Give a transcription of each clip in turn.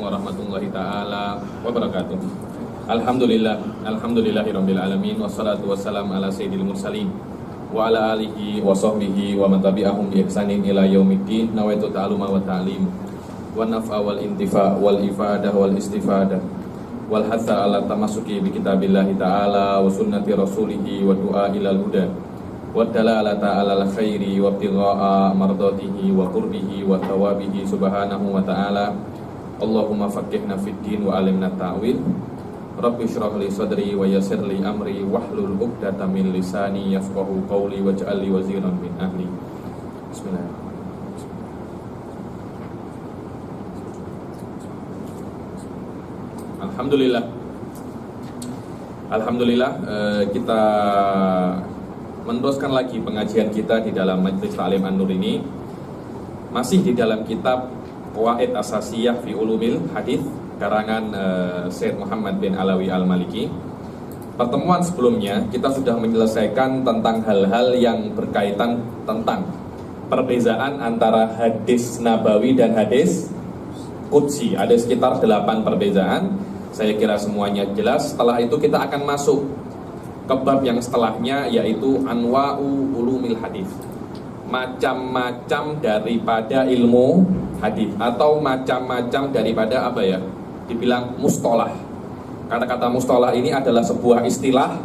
warahmatullahi ta'ala wabarakatuh. Alhamdulillahirabbil alamin, wassalatu wassalamu ala sayyidil mursalin wa ala alihi wa sahbihi wa man tabi'ahum bi ihsanin ila yaumiddin. Nawaitu ta'aluma wa ta'lim wa naf'a wal intifa' wal ifadah wal istifadah wal hatha ala tamasuki bi kitabillahi ta'ala wa sunnati rasulihi wa du'a ilal huda wa dalalata ala khairi wa ibtigha'a mardatihi wa qurbihi wa thawabihi subhanahu wa ta'ala. Allahumma faqihna fid din wa alimna ta'wil. Rabbi shrah li sadri wa yassir li amri wahlul 'uqdatam min lisani yafqahu qawli waj'al li waziran min ahli. Bismillahirrahmanirrahim. Alhamdulillah, kita meneruskan lagi pengajian kita di dalam Majelis Ta'lim An-Nur ini, masih di dalam kitab Qawaid Asasiyah fi Ulumil Hadits karangan Syekh Muhammad bin Alawi Al-Maliki. Pertemuan sebelumnya kita sudah menyelesaikan tentang hal-hal yang berkaitan tentang perbezaan antara hadis nabawi dan hadis qudsi. Ada sekitar 8 perbezaan. Saya kira semuanya jelas. Setelah itu kita akan masuk ke bab yang setelahnya, yaitu anwa'u ulumil hadis, macam-macam daripada ilmu hadis, atau macam-macam daripada apa ya, dibilang mustolah. Kata-kata mustolah ini adalah sebuah istilah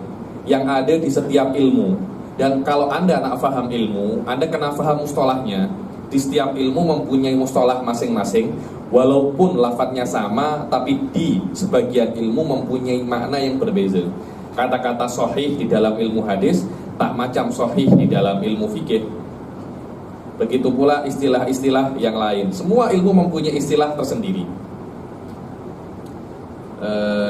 yang ada di setiap ilmu. Dan kalau Anda nak faham ilmu, Anda kena faham mustolahnya. Di setiap ilmu mempunyai mustolah masing-masing, walaupun lafadznya sama, tapi di sebagian ilmu mempunyai makna yang berbeza. Kata-kata sahih di dalam ilmu hadis tak macam sahih di dalam ilmu fikih. Begitu pula istilah-istilah yang lain. Semua ilmu mempunyai istilah tersendiri.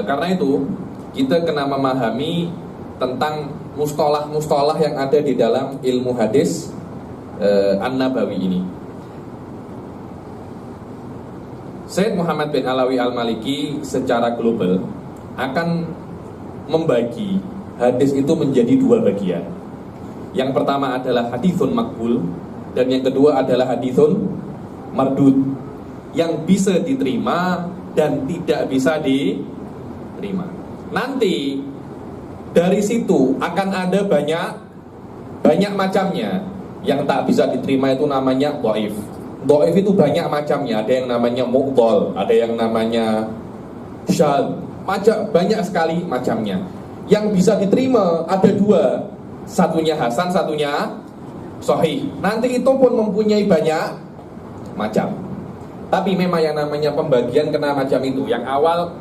Karena itu kita kena memahami tentang mustolah-mustolah yang ada di dalam ilmu hadis An-Nabawi ini. Syekh Muhammad bin Alawi Al-Maliki secara global akan membagi hadis itu menjadi 2 bagian. Yang pertama adalah haditsun maqbul, dan yang kedua adalah haditsun mardud, yang bisa diterima dan tidak bisa diterima. Nanti dari situ akan ada banyak macamnya. Yang tak bisa diterima itu namanya dhaif. Dhaif itu banyak macamnya. Ada yang namanya mu'dhal, ada yang namanya syadz, banyak sekali macamnya. Yang bisa diterima ada 2, satunya hasan, satunya sahih. Nanti itu pun mempunyai banyak macam. Tapi memang yang namanya pembagian kena macam itu. Yang awal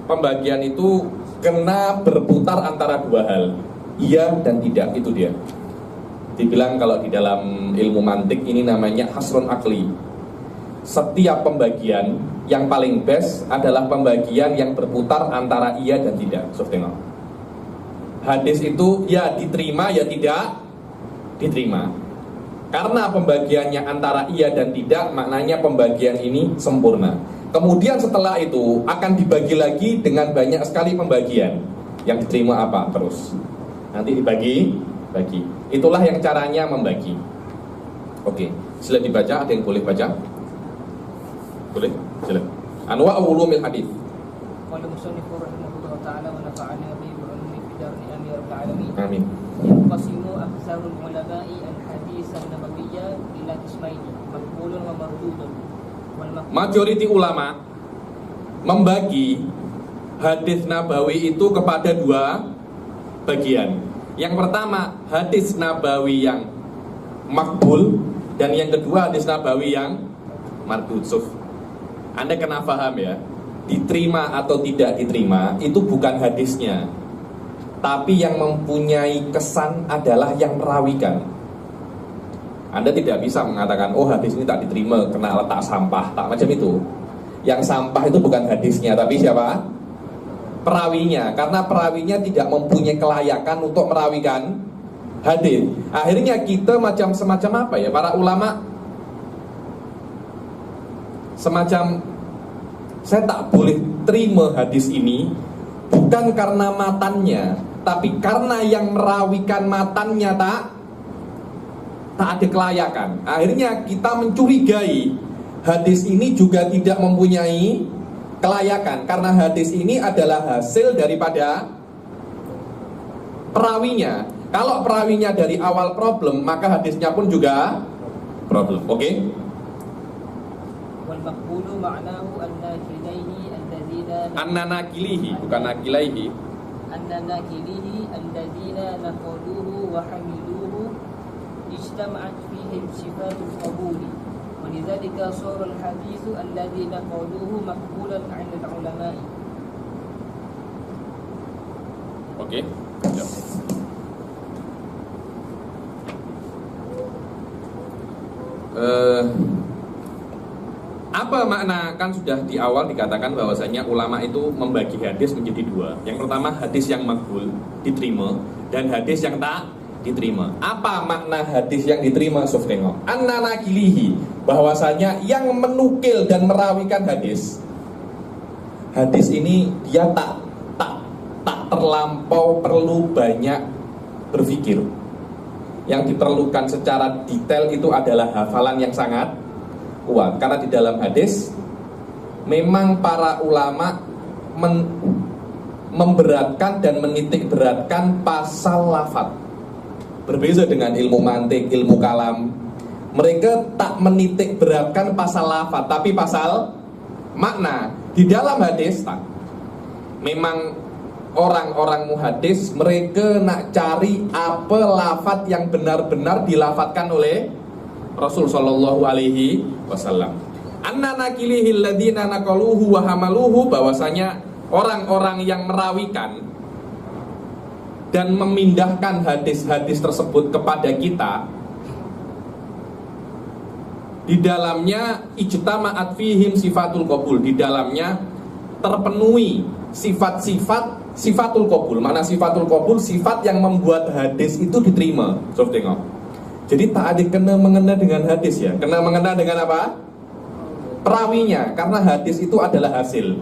pembagian itu kena berputar antara 2 hal, iya dan tidak. Itu dia. Dibilang kalau di dalam ilmu mantik ini namanya hasrun akli. Setiap pembagian yang paling best adalah pembagian yang berputar antara iya dan tidak. Tengok. Hadis itu ya diterima ya tidak diterima. Karena pembagiannya antara iya dan tidak, maknanya pembagian ini sempurna. Kemudian setelah itu akan dibagi lagi dengan banyak sekali pembagian. Yang diterima apa terus, nanti dibagi. Itulah yang caranya membagi. Oke, sila dibaca. Ada yang boleh baca? Boleh? Sila. Anwa'u ulumil hadits. Qala musannifu rahimahullah ta'ala wa nafa'ana bihi wa ulumi fi darin amin ya rabbal alamin. Amin. Yanqasimu aktsarul ulama'i al-hadits an-nabawiyya ila qismaini, maqbulun wa mardudun. Majority ulama membagi hadis nabawi itu kepada 2 bagian. Yang pertama hadis nabawi yang makbul, dan yang kedua hadis nabawi yang mardud. Anda kena paham ya, diterima atau tidak diterima itu bukan hadisnya, tapi yang mempunyai kesan adalah yang merawikan. Anda tidak bisa mengatakan, oh hadis ini tak diterima kena letak sampah, tak macam itu. Yang sampah itu bukan hadisnya, tapi siapa? Perawinya. Karena perawinya tidak mempunyai kelayakan untuk merawikan hadis. Akhirnya kita semacam apa ya, para ulama semacam, saya tak boleh terima hadis ini bukan karena matannya, tapi karena yang merawikan matannya tak ada kelayakan. Akhirnya kita mencurigai hadis ini juga tidak mempunyai kelayakan, karena hadis ini adalah hasil daripada perawinya. Kalau perawinya dari awal problem, maka hadisnya pun juga problem. Oke? Wal maqbulu ma'nahu an-nakilaini alladzina An-nakilihi, bukan nakilaihi. an-nakilihi alladzina naqaluhu wa hamiluhu ijtama'at fihim sifatul qabuli. ولذلك صار الحديث الذي نقوله مقبولا عند العلماء. Oke. Apa makna, kan sudah di awal dikatakan bahwasanya ulama itu membagi hadis menjadi dua. Yang pertama hadis yang makbul, diterima, dan hadis yang tak diterima. Apa makna hadis yang diterima? Sof tengok. An-nakilihi, bahwasanya yang menukil dan merawikan hadis ini dia tak terlampau perlu banyak berpikir. Yang diperlukan secara detail itu adalah hafalan yang sangat kuat. Karena di dalam hadis memang para ulama memberatkan dan menitik beratkan pasal lafadz. Berbeda dengan ilmu mantik, ilmu kalam. Mereka tak menitik beratkan pasal lafadz, tapi pasal makna. Di dalam hadis tak. Memang orang-orang muhadis mereka nak cari apa lafadz yang benar-benar dilafatkan oleh Rasul sallallahu alaihi wasallam. An-nakilihi alladzina naqaluhu wa hamaluhu, bahwasanya orang-orang yang merawikan dan memindahkan hadis-hadis tersebut kepada kita, di dalamnya ijtama'at fihim sifatul qabul, di dalamnya terpenuhi sifat-sifat sifatul qabul. Mana sifatul qabul? Sifat yang membuat hadis itu diterima. Coba tengok. Jadi tak ada kena mengena dengan hadis ya. Kena mengena dengan apa? Perawinya, karena hadis itu adalah hasil.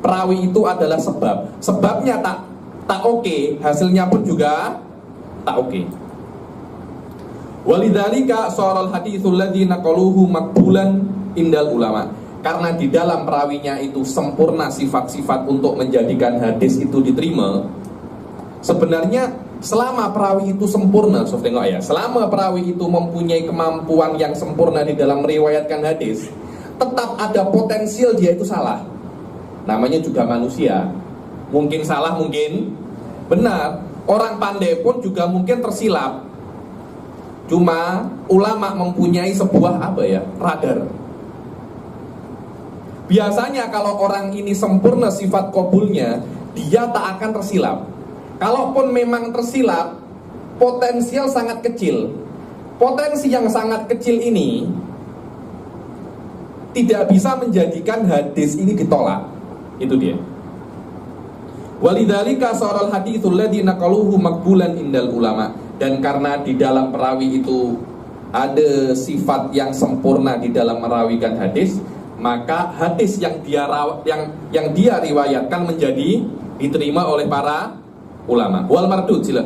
Perawi itu adalah sebab. Sebabnya tak oke, hasilnya pun juga tak oke. Walidzalika sharal haditsul ladzi naqaluhu maqbulan indal ulama. Karena di dalam perawinya itu sempurna sifat-sifat untuk menjadikan hadis itu diterima. Sebenarnya selama perawi itu sempurna, sof tengok ya, selama perawi itu mempunyai kemampuan yang sempurna di dalam meriwayatkan hadis, tetap ada potensial dia itu salah. Namanya juga manusia. Mungkin salah, mungkin benar. Orang pandai pun juga mungkin tersilap. Cuma ulama mempunyai sebuah radar. Biasanya kalau orang ini sempurna sifat qabulnya, dia tak akan tersilap. Kalaupun memang tersilap, potensial sangat kecil. Potensi yang sangat kecil ini tidak bisa menjadikan hadis ini ditolak. Itu dia. Walidzalika sharal haditsul ladzi naqaluhu maqbulan indal ulama. Dan karena di dalam perawi itu ada sifat yang sempurna di dalam merawikan hadis, maka hadis yang dia riwayatkan menjadi diterima oleh para ulama. Wal mardud, sila.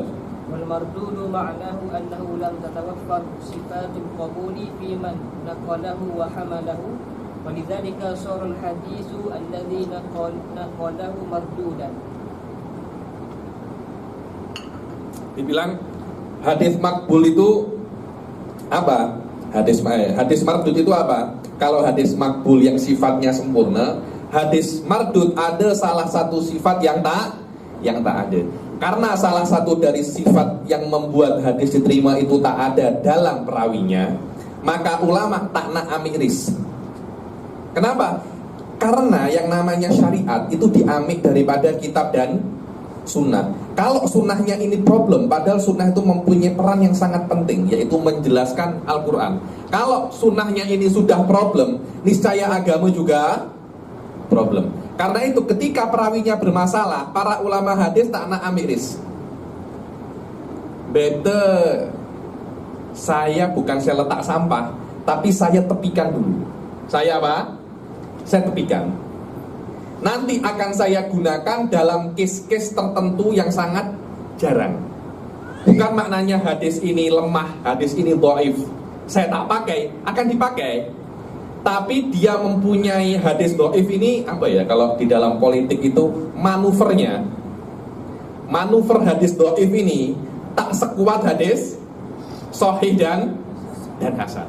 Wal mardudu ma'nahu annahu lam tatawaffar sifatul qabuli fi man naqalahu wa hamalahu. Walidzalika sharal haditsu alladzi naqalahu mardudan. Dibilang hadis makbul itu apa? Hadis mardud itu apa? Kalau hadis makbul yang sifatnya sempurna, hadis mardud ada salah satu sifat yang tak ada. Karena salah satu dari sifat yang membuat hadis diterima itu tak ada dalam perawinya, maka ulama tak nak amiris. Kenapa? Karena yang namanya syariat itu diamik daripada kitab dan sunnah. Kalau sunnahnya ini problem, padahal sunnah itu mempunyai peran yang sangat penting, yaitu menjelaskan Al-Quran. Kalau sunnahnya ini sudah problem, niscaya agama juga problem. Karena itu ketika perawinya bermasalah, para ulama hadis tak nak amiris. Better saya letak sampah, tapi saya tepikan dulu. Saya apa? Saya tepikan. Nanti akan saya gunakan dalam case-case tertentu yang sangat jarang. Bukan maknanya hadis ini lemah, hadis ini dhaif, saya tak pakai, akan dipakai. tapi dia mempunyai hadis dhaif ini apa ya, kalau di dalam politik itu manuvernya. Manuver hadis dhaif ini tak sekuat hadis sahih dan hasan.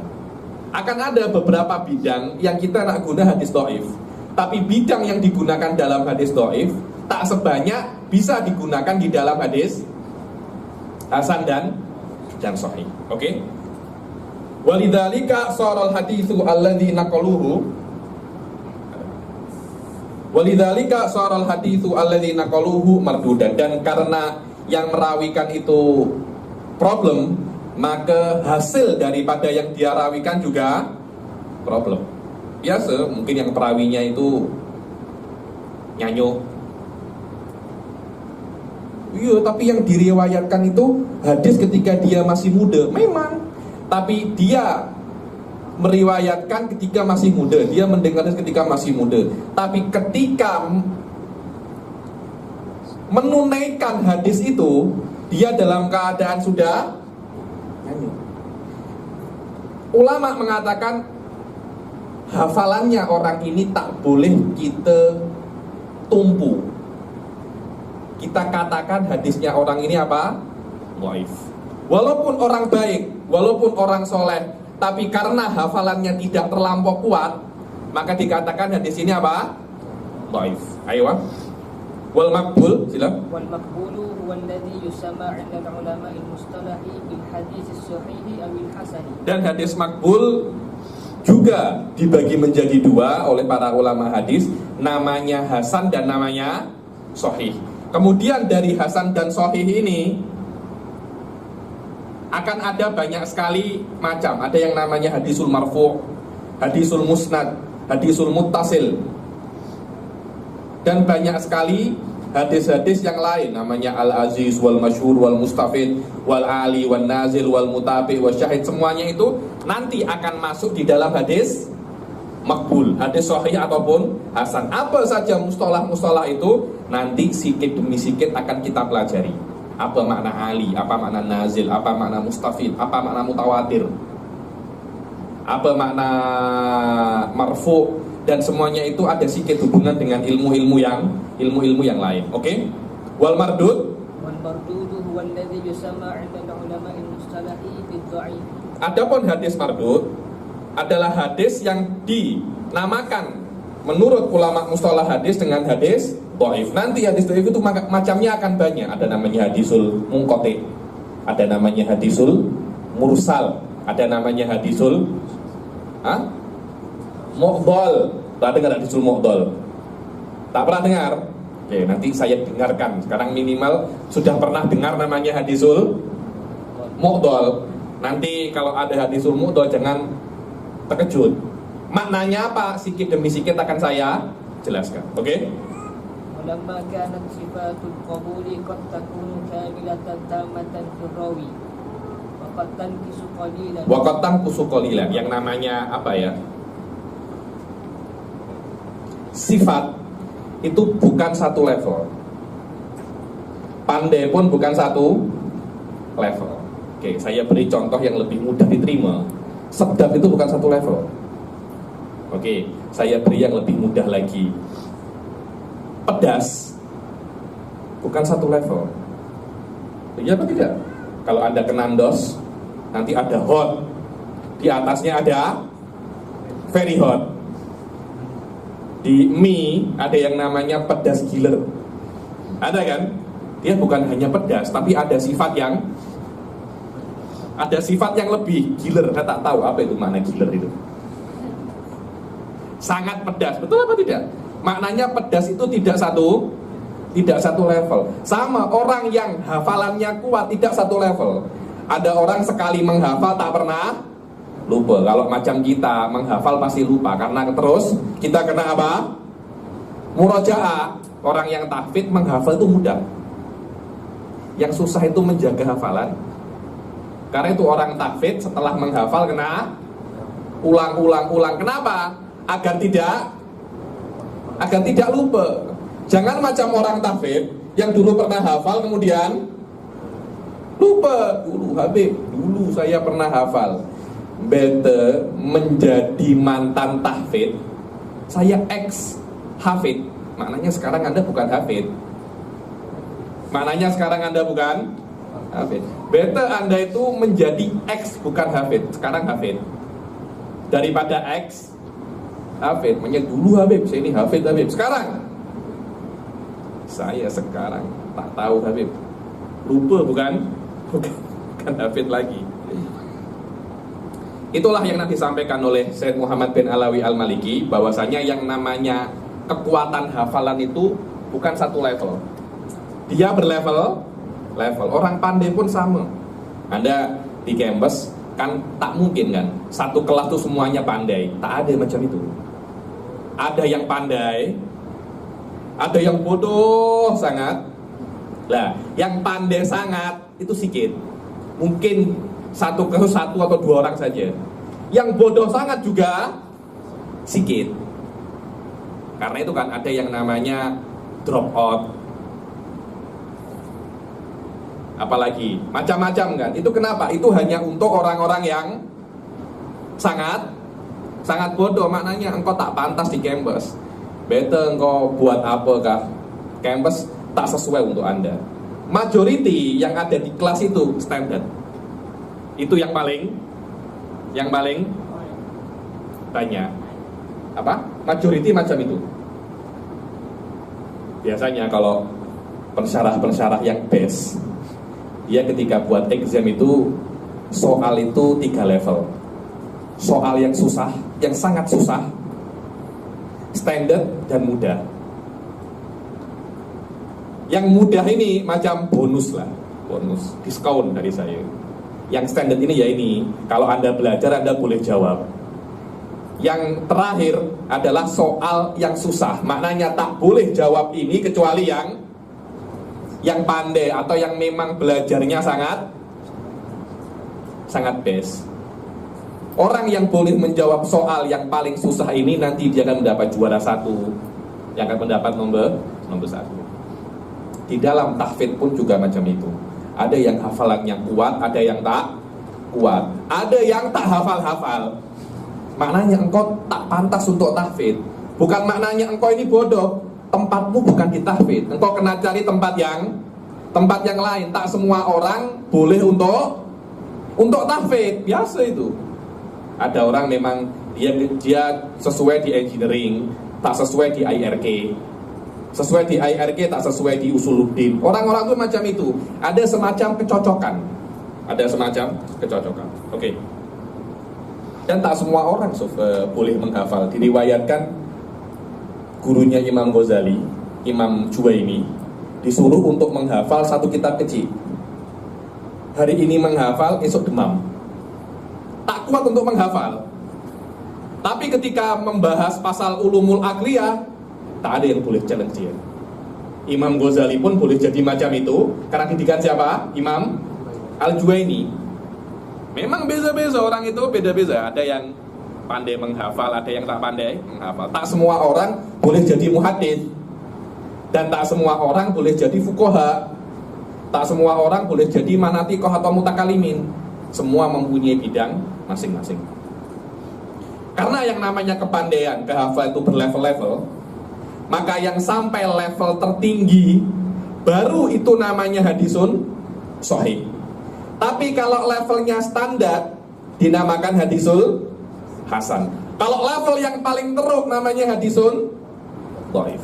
Akan ada beberapa bidang yang kita nak guna hadis dhaif, tapi bidang yang digunakan dalam hadis dhaif tak sebanyak bisa digunakan di dalam hadis hasan dan sahih. Oke? Walidzalika sharal haditsu alladzi naqaluhu Walidzalika sharal haditsu alladzi naqaluhu mardudan, dan karena yang merawikan itu problem, maka hasil daripada yang dia rawikan juga problem. Biasa mungkin yang perawinya itu nyanyo. Iya, tapi yang diriwayatkan itu hadis ketika dia masih muda. Memang, tapi dia meriwayatkan ketika masih muda, dia mendengarnya ketika masih muda. Tapi ketika menunaikan hadis itu, dia dalam keadaan sudah nyanyi. Ulama mengatakan hafalannya orang ini tak boleh kita tumpu. Kita katakan hadisnya orang ini apa? Dhaif. Walaupun orang baik, walaupun orang soleh, tapi karena hafalannya tidak terlampau kuat, maka dikatakan hadis ini apa? Dhaif. Ayo. Wal maqbul, silakan. Wal maqbulu huwa alladhi yusamma 'inda ulama'i mustalahi bil hadits as-sahih aw al-hasan. Dan hadis maqbul juga dibagi menjadi dua oleh para ulama hadis, namanya hasan dan namanya sahih. Kemudian dari hasan dan sahih ini akan ada banyak sekali macam. Ada yang namanya hadisul marfu', hadisul musnad, hadisul muttasil, dan banyak sekali hadis-hadis yang lain, namanya al-aziz, wal masyhur, wal mustafid, wal ali, wal nazil, wal mutabi, wal syahid. Semuanya itu nanti akan masuk di dalam hadis makbul, hadis sahih ataupun hasan. Apa saja mustalah-mustalah itu nanti sikit demi sikit akan kita pelajari. Apa makna ali, apa makna nazil, apa makna mustafid, apa makna mutawatir, apa makna marfu, dan semuanya itu ada sikit hubungan dengan ilmu-ilmu yang lain. Oke? Wal mardud huwa alladhi yusamma 'inda ulama'i mustalahi bid-dha'if. Adapun hadis mardud adalah hadis yang dinamakan menurut ulama mustalah hadis dengan hadis dhaif. Nanti hadis dhaif itu macamnya akan banyak. Ada namanya hadisul munqati, ada namanya hadisul mursal, ada namanya hadisul mu'dhal. Tak dengar hadisul mu'dhal? Tak pernah dengar? Oke, nanti saya dengarkan. Sekarang minimal sudah pernah dengar namanya hadisul mu'dhal. Nanti kalau ada hadisul mu'dhal jangan terkejut. Maknanya apa? Sikit demi sikit akan saya jelaskan. Oke? Walamma kanat sifatul qabuli qad takunu kamilatan tamatan firawi. Wa qad tanqisu qalilan. Yang namanya apa ya? Sifat itu bukan satu level. Pandai pun bukan satu level. Oke, saya beri contoh yang lebih mudah diterima. Sedap itu bukan satu level. Oke, saya beri yang lebih mudah lagi. Pedas bukan satu level. Iya apa tidak? Kalau Anda ke Nandos, nanti ada hot, di atasnya ada very hot. Di mie ada yang namanya pedas giler. Ada kan? Dia bukan hanya pedas, tapi ada sifat yang lebih giler. Saya tak tahu apa itu makna giler itu. Sangat pedas, betul apa tidak? Maknanya pedas itu tidak satu level. Sama orang yang hafalannya kuat tidak satu level. Ada orang sekali menghafal tak pernah lupa. Kalau macam kita menghafal pasti lupa, karena terus kita kena apa? Murojaah. Orang yang tahfidz menghafal itu mudah. Yang susah itu menjaga hafalan. Karena itu orang tahfidz setelah menghafal kena ulang. Kenapa? Agar tidak lupa. Jangan macam orang tahfidz yang dulu pernah hafal kemudian lupa. Dulu Habib, dulu saya pernah hafal. bete menjadi mantan tahfidz, saya ex hafid, maknanya sekarang Anda bukan hafid. Maknanya sekarang Anda bukan hafid. Bete Anda itu menjadi ex bukan hafid, sekarang hafid. Daripada ex hafid, maknanya dulu Habib, saya ini hafid Habib. Sekarang saya sekarang tak tahu Habib. Lupa bukan hafid lagi. Itulah yang nanti disampaikan oleh Syed Muhammad bin Alawi Al-Maliki, bahwasanya yang namanya kekuatan hafalan itu bukan satu level. Dia berlevel. Orang pandai pun sama. Anda di kampus kan tak mungkin kan satu kelas tuh semuanya pandai. Tak ada macam itu. Ada yang pandai, ada yang bodoh sangat. Lah, yang pandai sangat itu sedikit. Mungkin satu kasus satu atau dua orang saja. Yang bodoh sangat juga sedikit. Karena itu kan ada yang namanya drop out. Apalagi macam-macam kan. Itu kenapa? Itu hanya untuk orang-orang yang sangat bodoh. Maknanya engkau tak pantas di kampus. Bete engkau buat apakah? Kampus tak sesuai untuk Anda. Majority yang ada di kelas itu standar. Itu yang paling banyak. Apa? Majority macam itu. Biasanya kalau pensyarah yang best, dia ketika buat exam itu soal itu 3 level. Soal yang susah, yang sangat susah, standar dan mudah. Yang mudah ini macam bonus lah, bonus, diskon dari saya. Yang standar ini ya ini, kalau Anda belajar Anda boleh jawab. Yang terakhir adalah soal yang susah, maknanya tak boleh jawab ini kecuali yang pandai atau yang memang belajarnya sangat best. Orang yang boleh menjawab soal yang paling susah ini nanti dia akan mendapat juara 1, yang akan mendapat nomor 1. Di dalam tahfidz pun juga macam itu. Ada yang hafalannya kuat, ada yang tak kuat, ada yang tak hafal-hafal. Maknanya engkau tak pantas untuk tahfidz. Bukan maknanya engkau ini bodoh. Tempatmu bukan di tahfidz. Engkau kena cari tempat yang lain. Tak semua orang boleh untuk tahfidz. Biasa itu. Ada orang memang dia sesuai di engineering, tak sesuai di IRK. Sesuai di IRK tak sesuai di usuluddin. Orang-orang itu macam itu. Ada semacam kecocokan. Oke. Dan tak semua orang boleh menghafal. Diriwayatkan gurunya Imam Ghazali, Imam Juwaini, disuruh untuk menghafal satu kitab kecil. Hari ini menghafal, esok demam. Tak kuat untuk menghafal. Tapi ketika membahas pasal ulumul aqliyah, tak ada yang boleh challenge dia. Imam Ghazali pun boleh jadi macam itu karena didikan siapa? Imam Al-Juwaini. Memang beza-beza orang itu, beda-beza. Ada yang pandai menghafal, ada yang tak pandai menghafal. Tak semua orang boleh jadi muhadits, dan tak semua orang boleh jadi fuqaha. Tak semua orang boleh jadi manatikoh atau mutakalimin. Semua mempunyai bidang masing-masing. Karena yang namanya kepandaian, kehafal itu berlevel-level, maka yang sampai level tertinggi baru itu namanya hadisun sahih. Tapi kalau levelnya standar dinamakan hadisul hasan. Kalau level yang paling teruk namanya hadisun dhaif.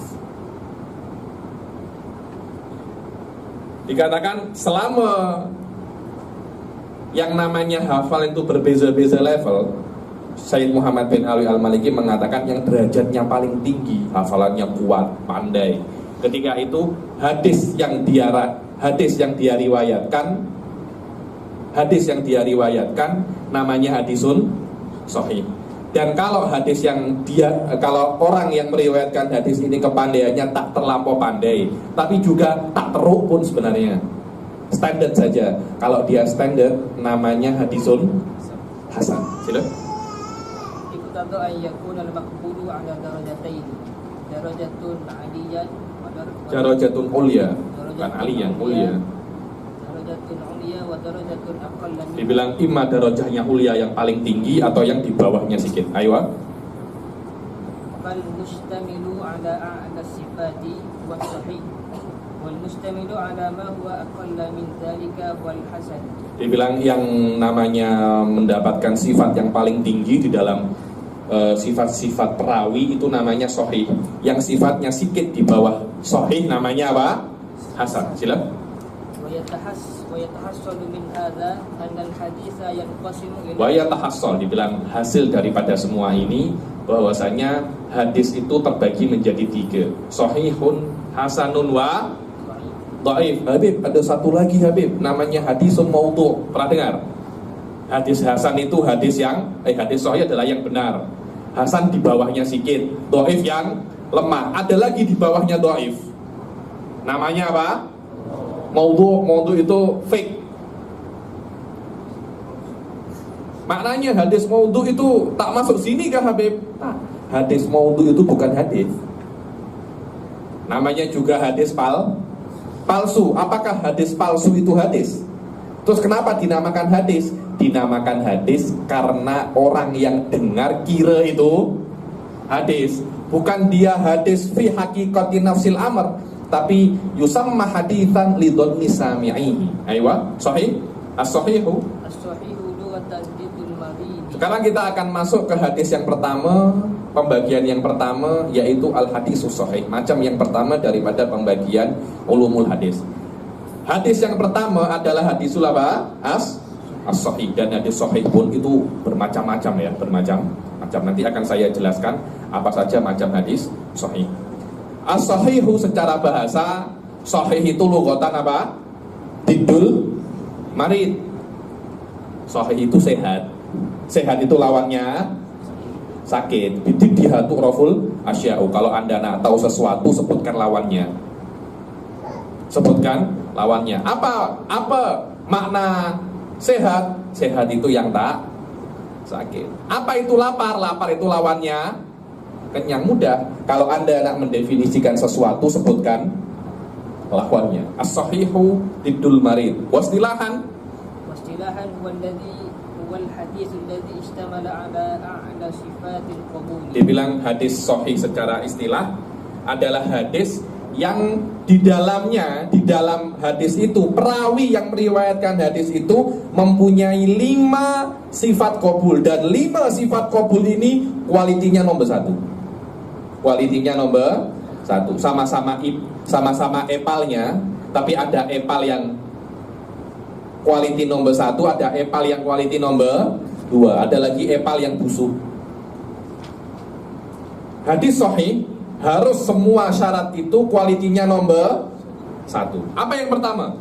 Dikatakan selama yang namanya hafal itu berbeza-beza level, Syed Muhammad bin Alawi Al-Maliki mengatakan yang derajatnya paling tinggi, hafalannya kuat, pandai. Ketika itu hadis yang dia riwayatkan namanya hadisun sahih. Dan kalau kalau orang yang meriwayatkan hadis ini kepandaiannya tak terlampau pandai, tapi juga tak teruk pun sebenarnya, standar saja. Kalau dia standar namanya hadisun hasan. Silakan. Iqtada an yakuna al-maqbulu ala darajatain. Darajatun 'aliyan wa darajatun ulya, bukan aliyan, ulya. darajatun ulya wa darajatun aqalla minha. Dibilang imma darajahnya ulia yang paling tinggi atau yang di bawahnya sedikit. Ayo. Fal mustamilu ala a'la sifati wa sahih wal mustamilu ala ma huwa aqalla min dzalika wal hasan. Dibilang yang namanya mendapatkan sifat yang paling tinggi di dalam sifat-sifat perawi itu namanya sahih. Yang sifatnya sedikit di bawah sahih namanya apa? Hasan. Silakan. Wa yatahassal min hadza anna al-haditsa yanqasimu ila Wa yatahassal, dibilang hasil daripada semua ini bahwasanya hadis itu terbagi menjadi 3. Sahihun, hasanun wa dhaif. Habib, ada satu lagi Habib, namanya hadisun maudhu'. Pernah dengar? Hadis hasan itu hadis yang hadis sahih adalah yang benar. Hasan di bawahnya sedikit, dhaif yang lemah. Ada lagi di bawahnya dhaif. Namanya apa? Maudhu' itu fake. Maknanya hadis maudhu' itu tak masuk sini kah Habib? Nah, hadis maudhu' itu bukan hadis. Namanya juga hadis palsu. Apakah hadis palsu itu hadis? Terus kenapa dinamakan hadis? Dinamakan hadis karena orang yang dengar kira itu hadis. Bukan dia hadis fi haqiqati nafsil amr, tapi yusamma haditsan li dhanni sami'ihi. Aywa, sahih? As-sahihu. as-sahihu wa tajdidul marid. Sekarang kita akan masuk ke hadis yang pertama, pembagian yang pertama yaitu al-hadisus sahih. Macam yang pertama daripada pembagian ulumul hadis. Hadis yang pertama adalah hadisul apa? As-sahih. Dan hadis sahih pun itu bermacam-macam ya, bermacam-macam. Nanti akan saya jelaskan apa saja macam hadis sahih. As-sahihu secara bahasa, sahih itu lughatan apa? Diddul marid. Sahih itu sehat. Sehat itu lawannya sakit. Bididihatu raful asya'u. Kalau Anda nak tahu sesuatu, sebutkan lawannya. Sebutkan lawannya. Apa makna sehat? Sehat itu yang tak sakit. Apa itu lapar? Lapar itu lawannya kenyang. Mudah. Kalau Anda nak mendefinisikan sesuatu, sebutkan lawannya. As-sahihu diddul marid. Wastilahan wal hadis alladhi istamala ala a'la sifatil qabul. Dibilang hadis sahih secara istilah adalah hadis yang di dalam hadis itu perawi yang meriwayatkan hadis itu mempunyai 5 sifat qabul, dan 5 sifat qabul ini kualitinya nomor 1. Kualitinya nomor 1. Sama-sama epalnya, tapi ada epal yang quality nomor 1, ada epal yang quality nomor 2, ada lagi epal yang busuk. Hadis sahih harus semua syarat itu kualitinya nomor 1. Apa yang pertama?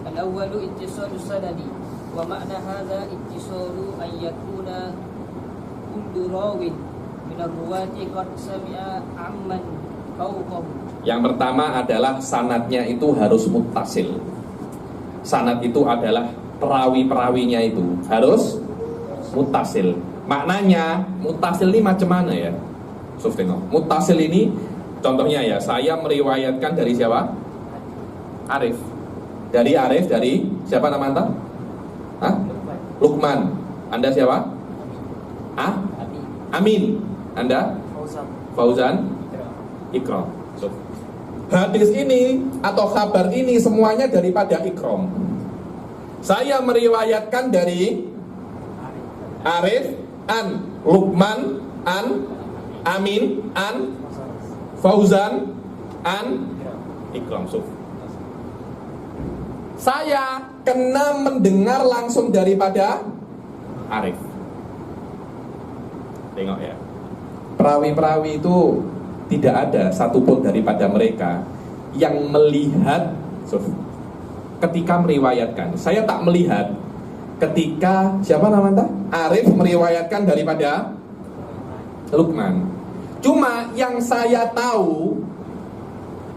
Al-awwalu ittisalu sanadi wa ma'na hadza ittisalu an yakuna kullu rawin min ar-ruwati qad sami'a amman fawqahu. Yang pertama adalah sanadnya itu harus muttasil. Sanad itu adalah perawi-perawinya itu harus muttasil. Maknanya muttasil ini macam mana ya? Sufino. Muttasil ini contohnya ya, saya meriwayatkan dari siapa? Arif. Dari siapa nama Anda? Hah? Luqman. Anda siapa? Amin. Anda? Fauzan. Ikram. Hadis ini atau kabar ini semuanya daripada Ikram. Saya meriwayatkan dari Arif an Luqman an Amin an Fauzan an Ikram. Saya kena mendengar langsung daripada Arif. Tengok ya, perawi-perawi itu tidak ada satupun daripada mereka yang melihat ketika meriwayatkan. Saya tak melihat ketika siapa namanya? Arif meriwayatkan daripada Luqman. Cuma yang saya tahu,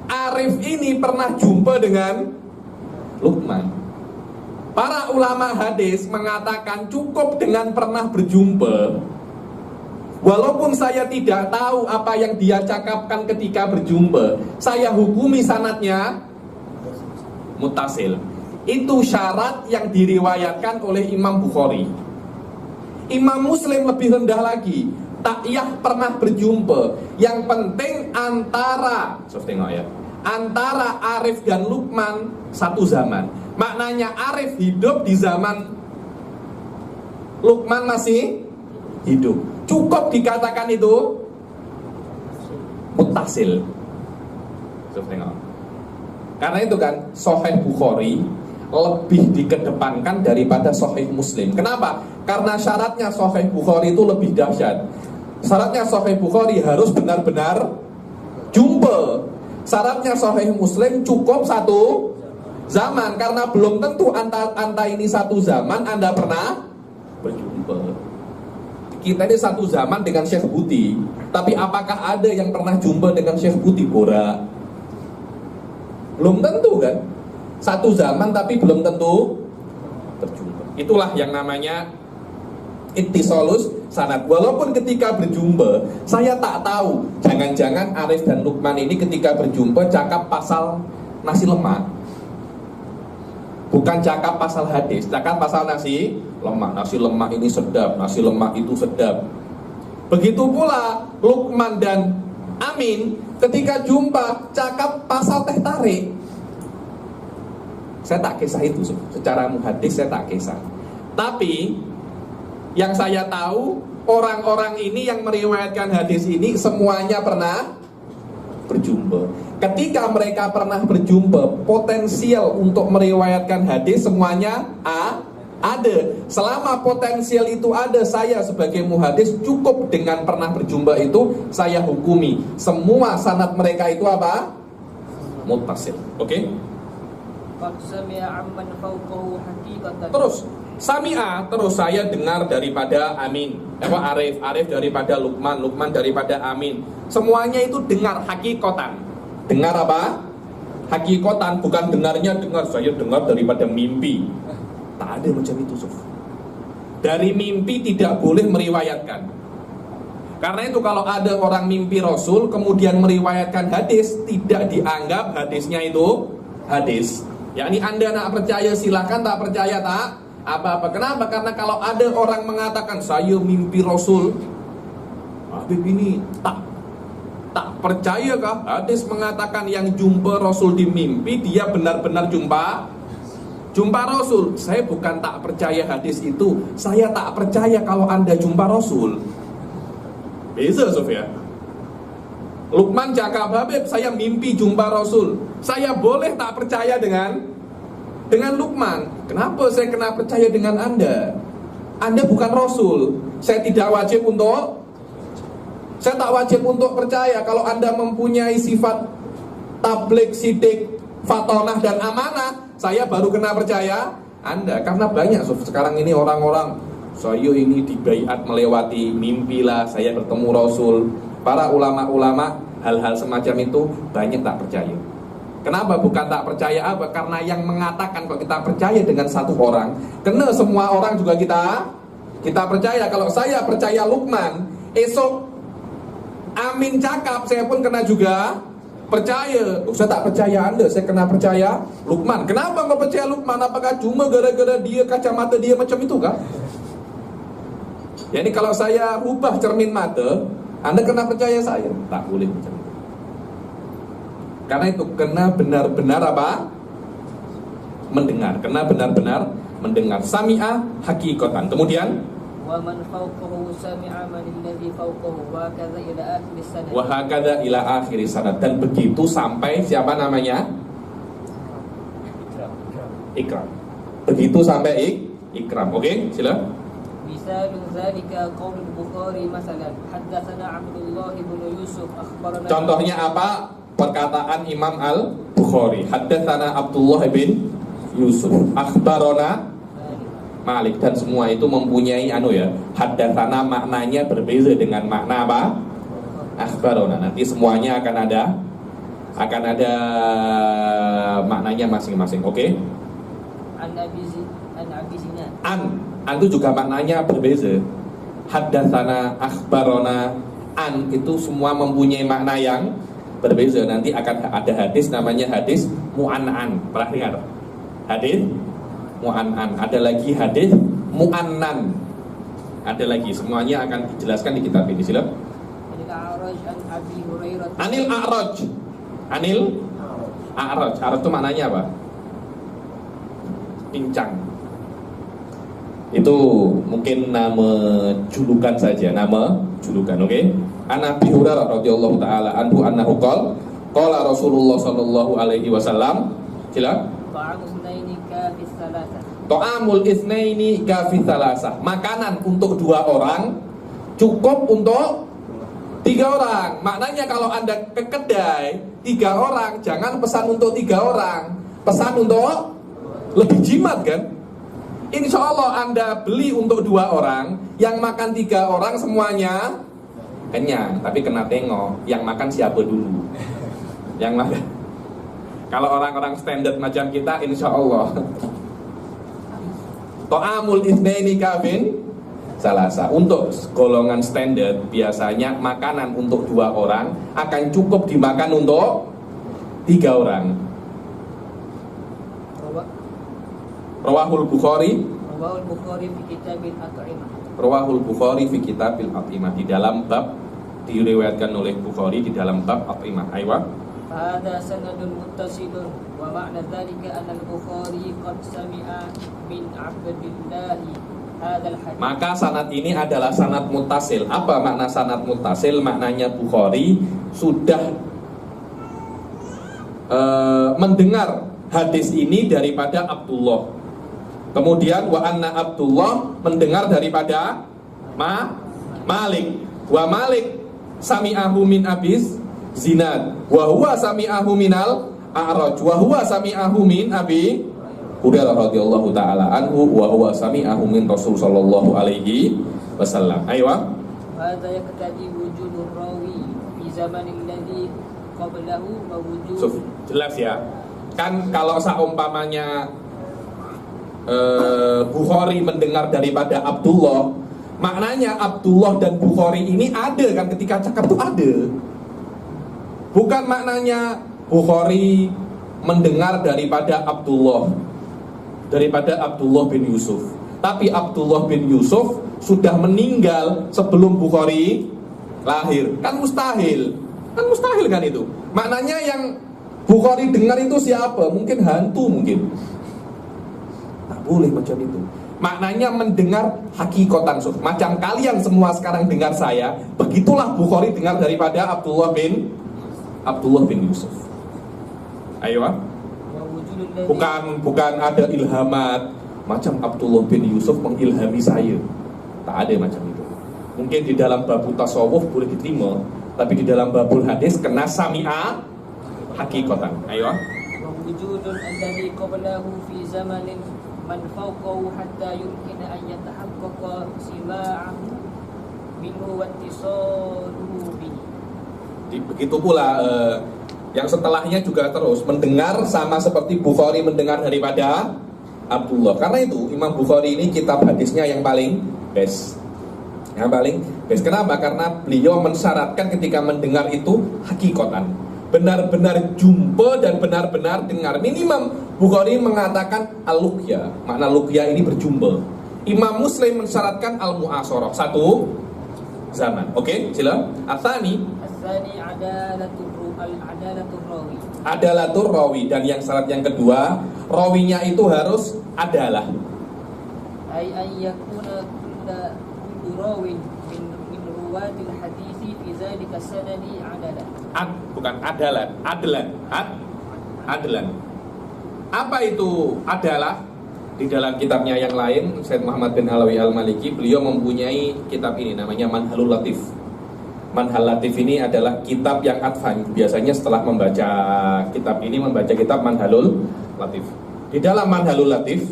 Arif ini pernah jumpa dengan Luqman. Para ulama hadis mengatakan cukup dengan pernah berjumpa. Walaupun saya tidak tahu apa yang dia cakapkan ketika berjumpa, saya hukumi sanadnya muttasil. Itu syarat yang diriwayatkan oleh Imam Bukhari. Imam Muslim lebih rendah lagi. Ta'iyah pernah berjumpa. Yang penting antara antara Arif dan Luqman satu zaman. Maknanya Arif hidup di zaman Luqman masih hidup. Cukup dikatakan itu muttasil. Karena itu kan Sahih Bukhari lebih dikedepankan daripada Sahih Muslim. Kenapa? Karena syaratnya Sahih Bukhari itu lebih dahsyat. Syaratnya Sahih Bukhari harus benar-benar jumpa. Syaratnya Sahih Muslim cukup satu zaman. Karena belum tentu anta ini satu zaman Anda pernah berjumpa. Kita ini satu zaman dengan Syekh Buti, tapi apakah ada yang pernah jumpa dengan Syekh Buti Bora? Belum tentu kan. Satu zaman tapi belum tentu berjumpa. Itulah yang namanya ittisalus sanad. Walaupun ketika berjumpa saya tak tahu, jangan-jangan Arif dan Luqman ini ketika berjumpa cakap pasal nasi lemak, bukan cakap pasal hadis, cakap pasal nasi lemak. Nasi lemak ini sedap, nasi lemak itu sedap. Begitu pula Luqman dan Amin ketika jumpa cakap pasal teh tarik. Saya tak kisah itu, secara muhadis saya tak kisah. Tapi yang saya tahu, orang-orang ini yang meriwayatkan hadis ini semuanya pernah berjumpa. Ketika mereka pernah berjumpa, potensial untuk meriwayatkan hadis semuanya ada. Selama potensial itu ada, saya sebagai muhadis cukup dengan pernah berjumpa itu saya hukumi. Semua sanad mereka itu apa? Muttasil. Oke? Terus Sami'a, terus saya dengar daripada Amin, Arif daripada Luqman, Luqman daripada Amin. Semuanya itu dengar hakikotan. Dengar apa? Hakikotan, bukan dengarnya dengar. Saya dengar daripada mimpi. Tak ada macam itu, Sof. Dari mimpi tidak boleh meriwayatkan. Karena itu kalau ada orang mimpi Rasul kemudian meriwayatkan hadis, tidak dianggap hadisnya itu hadis. Yakni Anda nak percaya silakan, tak percaya tak apa-apa. Kenapa? Karena kalau ada orang mengatakan saya mimpi Rasul, Habib ini tak percaya kah? Hadis mengatakan yang jumpa Rasul di mimpi dia benar-benar jumpa Rasul. Saya bukan tak percaya hadis itu, saya tak percaya kalau Anda jumpa Rasul. Beza, Sofia. Luqman cakap, Habib saya mimpi jumpa Rasul. Saya boleh tak percaya dengan Luqman. Kenapa saya kena percaya dengan Anda? Anda bukan Rasul. Saya tak wajib untuk percaya. Kalau Anda mempunyai sifat tabligh, sidik, fatonah dan amanah, saya baru kena percaya Anda. Karena banyak sekarang ini orang-orang, saya ini dibaiat melewati mimpi lah, saya bertemu Rasul. Para ulama-ulama hal-hal semacam itu banyak tak percaya. Kenapa bukan tak percaya apa? Karena yang mengatakan kalau kita percaya dengan satu orang, kena semua orang juga kita percaya. Kalau saya percaya Luqman, esok Amin cakap, saya pun kena juga percaya. Saya tak percaya Anda, saya kena percaya Luqman. Kenapa kau percaya Luqman? Apakah cuma gara-gara dia kacamata dia macam itu kah? Jadi kalau saya rubah cermin mata, Anda kena percaya saya. Tak boleh macam itu. Karena itu kena benar-benar apa? Mendengar. Kena benar-benar mendengar. Sami'a hakikatan. Kemudian wa man fawqahu sami'a man alladhi fawqahu wa kadza ila akhir sanad. Wa hakadha ila akhir sanad. Dan begitu sampai siapa namanya? Ikram. Begitu sampai Ikram. Oke, sila. Misalun zalika qaulul Bukhari masalan haddatsana Abdullah bin Yusuf akhbarana. Contohnya apa? Perkataan Imam Al-Bukhari, haddatsana Abdullah bin Yusuf akhbarana Malik. Dan semua itu mempunyai haddatsana maknanya berbeza dengan makna apa? Akhbarana. Nanti semuanya akan ada maknanya masing-masing. Oke? An Abi Sinan. An itu juga maknanya berbeza. Haddatsana, akhbarana, an itu semua mempunyai makna yang berbeza. Nanti akan ada hadis namanya hadis mu'an'an. Pernah dengar? hadis mu'annan, ada lagi hadis mu'annan, ada lagi, semuanya akan dijelaskan di kitab ini. Silakan. Anil A'raj. Anil A'raj. A'raj itu maknanya apa? Pincang. Itu mungkin nama julukan saja, nama julukan, oke? An Abi Hurairah radhiyallahu taala anhu annahu qala Rasulullah sallallahu alaihi wasallam, silakan. Ta'amul itsnaini kafi salasah. Makanan untuk 2 orang cukup untuk 3 orang. Maknanya kalau Anda ke kedai 3 orang, jangan pesan untuk 3 orang, pesan untuk lebih jimat kan? Insya Allah Anda beli untuk 2 orang, yang makan 3 orang semuanya kenyang. Tapi kena tengok yang makan siapa dulu. Yang makan. Kalau orang-orang standar macam kita, insya Allah. Ta'amul itsnaini kafin salasa. Untuk golongan standar biasanya makanan untuk 2 orang akan cukup dimakan untuk 3 orang. Rawahul Bukhari. Rawahul Bukhari fi kitabil at'imah. Rawahul Bukhari fi kitabil at'imah. Di dalam bab, diriwayatkan oleh Bukhari di dalam bab at'imah. Aywa. Hada sanadun muttasilun wa ma'na dzalika anna al-Bukhari qad sami'a min 'abdillahi hadzal hadits. Maka sanad ini adalah sanad muttasil. Apa makna sanad muttasil? Maknanya Bukhari sudah mendengar hadis ini daripada Abdullah. Kemudian wa anna Abdullah mendengar daripada Malik. Wa Malik sami'ahu min Abis Zinad. Wa huwa sami'ahu minal A'raj. Wa huwa sami'ahu min Abi Hurairah radhiyallahu taala anhu wa huwa sami'ahu min Rasul sallallahu alaihi wasallam. Aywa. Hadza yaqtadi wujudur rawi fi zamanil ladzi qablahu wa wujud. Jelas ya. Kan kalau seumpamanya Bukhari mendengar daripada Abdullah, maknanya Abdullah dan Bukhari ini ada kan, ketika cakap itu ada. Bukan maknanya Bukhari mendengar daripada Abdullah bin Yusuf, tapi Abdullah bin Yusuf sudah meninggal sebelum Bukhari lahir. Kan mustahil kan itu. Maknanya yang Bukhari dengar itu siapa? Mungkin hantu mungkin. Tak boleh macam itu. Maknanya mendengar hakikatan. Macam kalian semua sekarang dengar saya, begitulah Bukhari dengar daripada Abdullah bin Yusuf. Ayo. Bukan ada ilhamat macam Abdullah bin Yusuf mengilhami saya. Tak ada macam itu. Mungkin di dalam bab tasawuf boleh diterima, tapi di dalam babul hadis kena sami'a hakikatan. Ayo. Wujudun alladhi qablahu fi zamanin man fawqahu hatta yumkin an yatahaqqaqa sima'ahu minhu wa ittisaluhu bihi. Begitu pula yang setelahnya juga terus mendengar sama seperti Bukhari mendengar daripada Abdullah. Karena itu Imam Bukhari ini kitab hadisnya yang paling best. Kenapa? Karena beliau mensyaratkan ketika mendengar itu hakikatan, benar-benar jumpa dan benar-benar dengar. Minimum Bukhari mengatakan al-luqya. Makna luqya ini berjumpa. Imam Muslim mensyaratkan al-mu'asharah, satu zaman. Oke, sila. Atsani adalatur rawi, dan yang syarat yang kedua, rawinya itu harus adalah. Ay yakuna kullu rawin min ruwatil hadisi fi zalika sanadi adalah. Bukan adalah, adlan. Apa itu adalah? Di dalam kitabnya yang lain, Syekh Muhammad bin Alawi Al-Maliki, beliau mempunyai kitab ini namanya Manhalul Latif. Manhal Latif ini adalah kitab yang advan. Biasanya setelah membaca kitab ini, membaca kitab Manhalul Latif. Di dalam Manhalul Latif,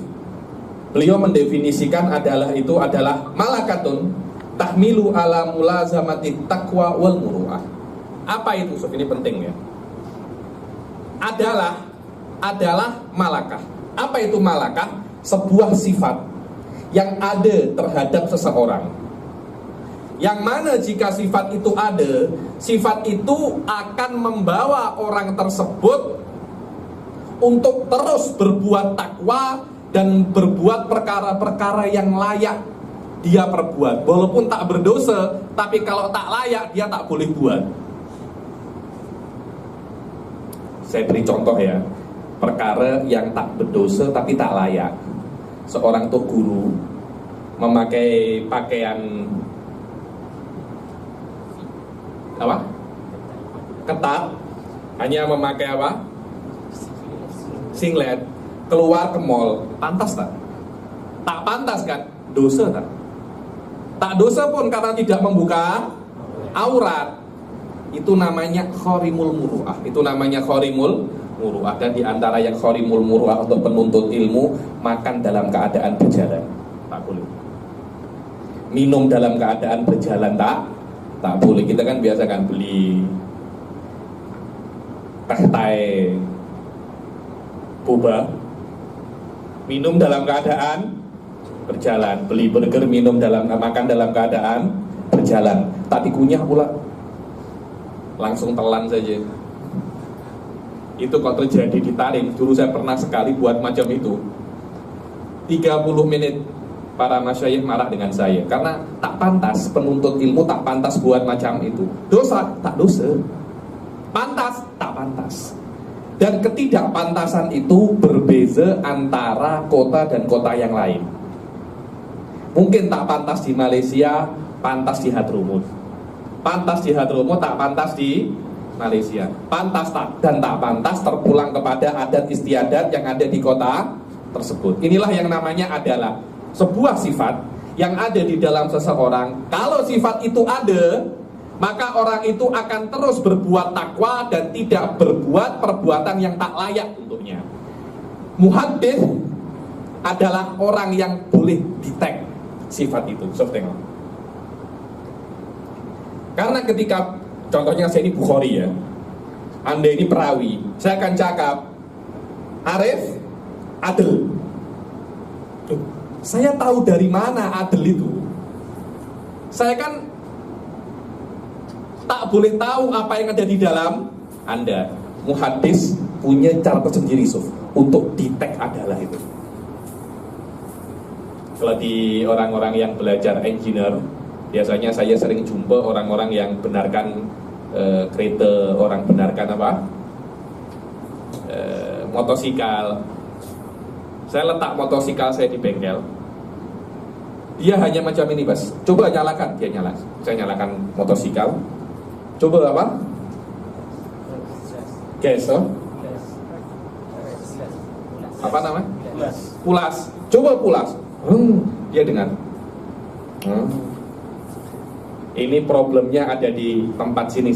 beliau mendefinisikan adalah malakatun tahmilu ala mulazamati taqwa wal muru'ah. Apa itu? Ini penting ya. Adalah malakah. Apa itu malakah? Sebuah sifat yang ada terhadap seseorang, yang mana jika sifat itu ada, sifat itu akan membawa orang tersebut untuk terus berbuat takwa dan berbuat perkara-perkara yang layak dia perbuat. Walaupun tak berdosa, tapi kalau tak layak dia tak boleh buat. Saya beri contoh ya, perkara yang tak berdosa tapi tak layak. Seorang tuh guru memakai pakaian apa? Ketat, hanya memakai apa? Singlet, keluar ke mall, pantas tak? Tak pantas kan? Dosa tak? Tak dosa pun karena tidak membuka aurat. Itu namanya khorimul muru'ah. Itu namanya khorimul muru'ah. Dan diantara yang khorimul muru'ah untuk penuntut ilmu, makan dalam keadaan berjalan tak boleh. Minum dalam keadaan berjalan tak boleh. Kita kan biasa kan beli teh tai boba, minum dalam keadaan berjalan. Beli burger, makan dalam keadaan berjalan. Tak dikunyah pula, langsung telan saja. Itu kok terjadi di Tarim. Dulu saya pernah sekali buat macam itu. 30 menit para masyayikh marah dengan saya karena tak pantas, penuntut ilmu tak pantas buat macam itu. Dosa, tak dosa. Pantas, tak pantas. Dan ketidakpantasan itu berbeza antara kota dan kota yang lain. Mungkin tak pantas di Malaysia, pantas di Hadrumut. Pantas di Hadrumut, tak pantas di Malaysia. Pantas dan tak pantas terpulang kepada adat istiadat yang ada di kota tersebut. Inilah yang namanya adalah sebuah sifat yang ada di dalam seseorang. Kalau sifat itu ada, maka orang itu akan terus berbuat takwa dan tidak berbuat perbuatan yang tak layak untuknya. Muhaddits adalah orang yang boleh detect sifat itu. Sof tengok. Karena ketika contohnya saya ini Bukhari ya, Anda ini perawi, saya akan cakap Arif adil. Saya tahu dari mana adil itu. Saya kan tak boleh tahu apa yang ada di dalam Anda. Muhaddits punya cara tersendiri Sof untuk detect adalah itu. Kalau di orang-orang yang belajar engineer, biasanya saya sering jumpa orang-orang yang benarkan kereta, orang benarkan apa? Motosikal. Saya letak motosikal saya di bengkel. Dia hanya macam ini, Bas. Coba nyalakan, dia nyala. Saya nyalakan motosikal. Coba apa? Gas, oh? Apa namanya? Pulas. Coba pulas. Dia dengar. Ini problemnya ada di tempat sini.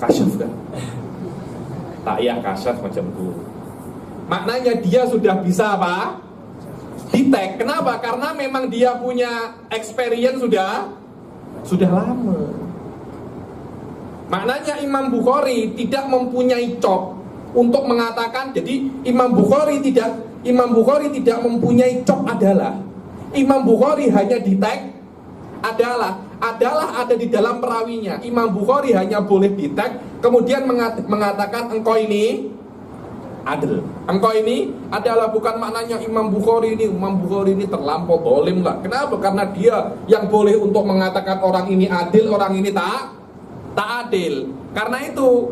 Kasyaf kan? Tak ya kasyaf macam itu. Maknanya dia sudah bisa apa? Detect. Kenapa? Karena memang dia punya experience sudah lama. Maknanya Imam Bukhari tidak mempunyai cop untuk mengatakan. Jadi Imam Bukhari tidak mempunyai cop adalah. Imam Bukhari hanya detect adalah ada di dalam perawinya. Imam Bukhari hanya boleh detect, kemudian mengatakan engkau ini adil. Engkau ini adalah, bukan maknanya Imam Bukhari ini terlampau dolim lah. Kenapa? Karena dia yang boleh untuk mengatakan orang ini adil, orang ini tak adil. Karena itu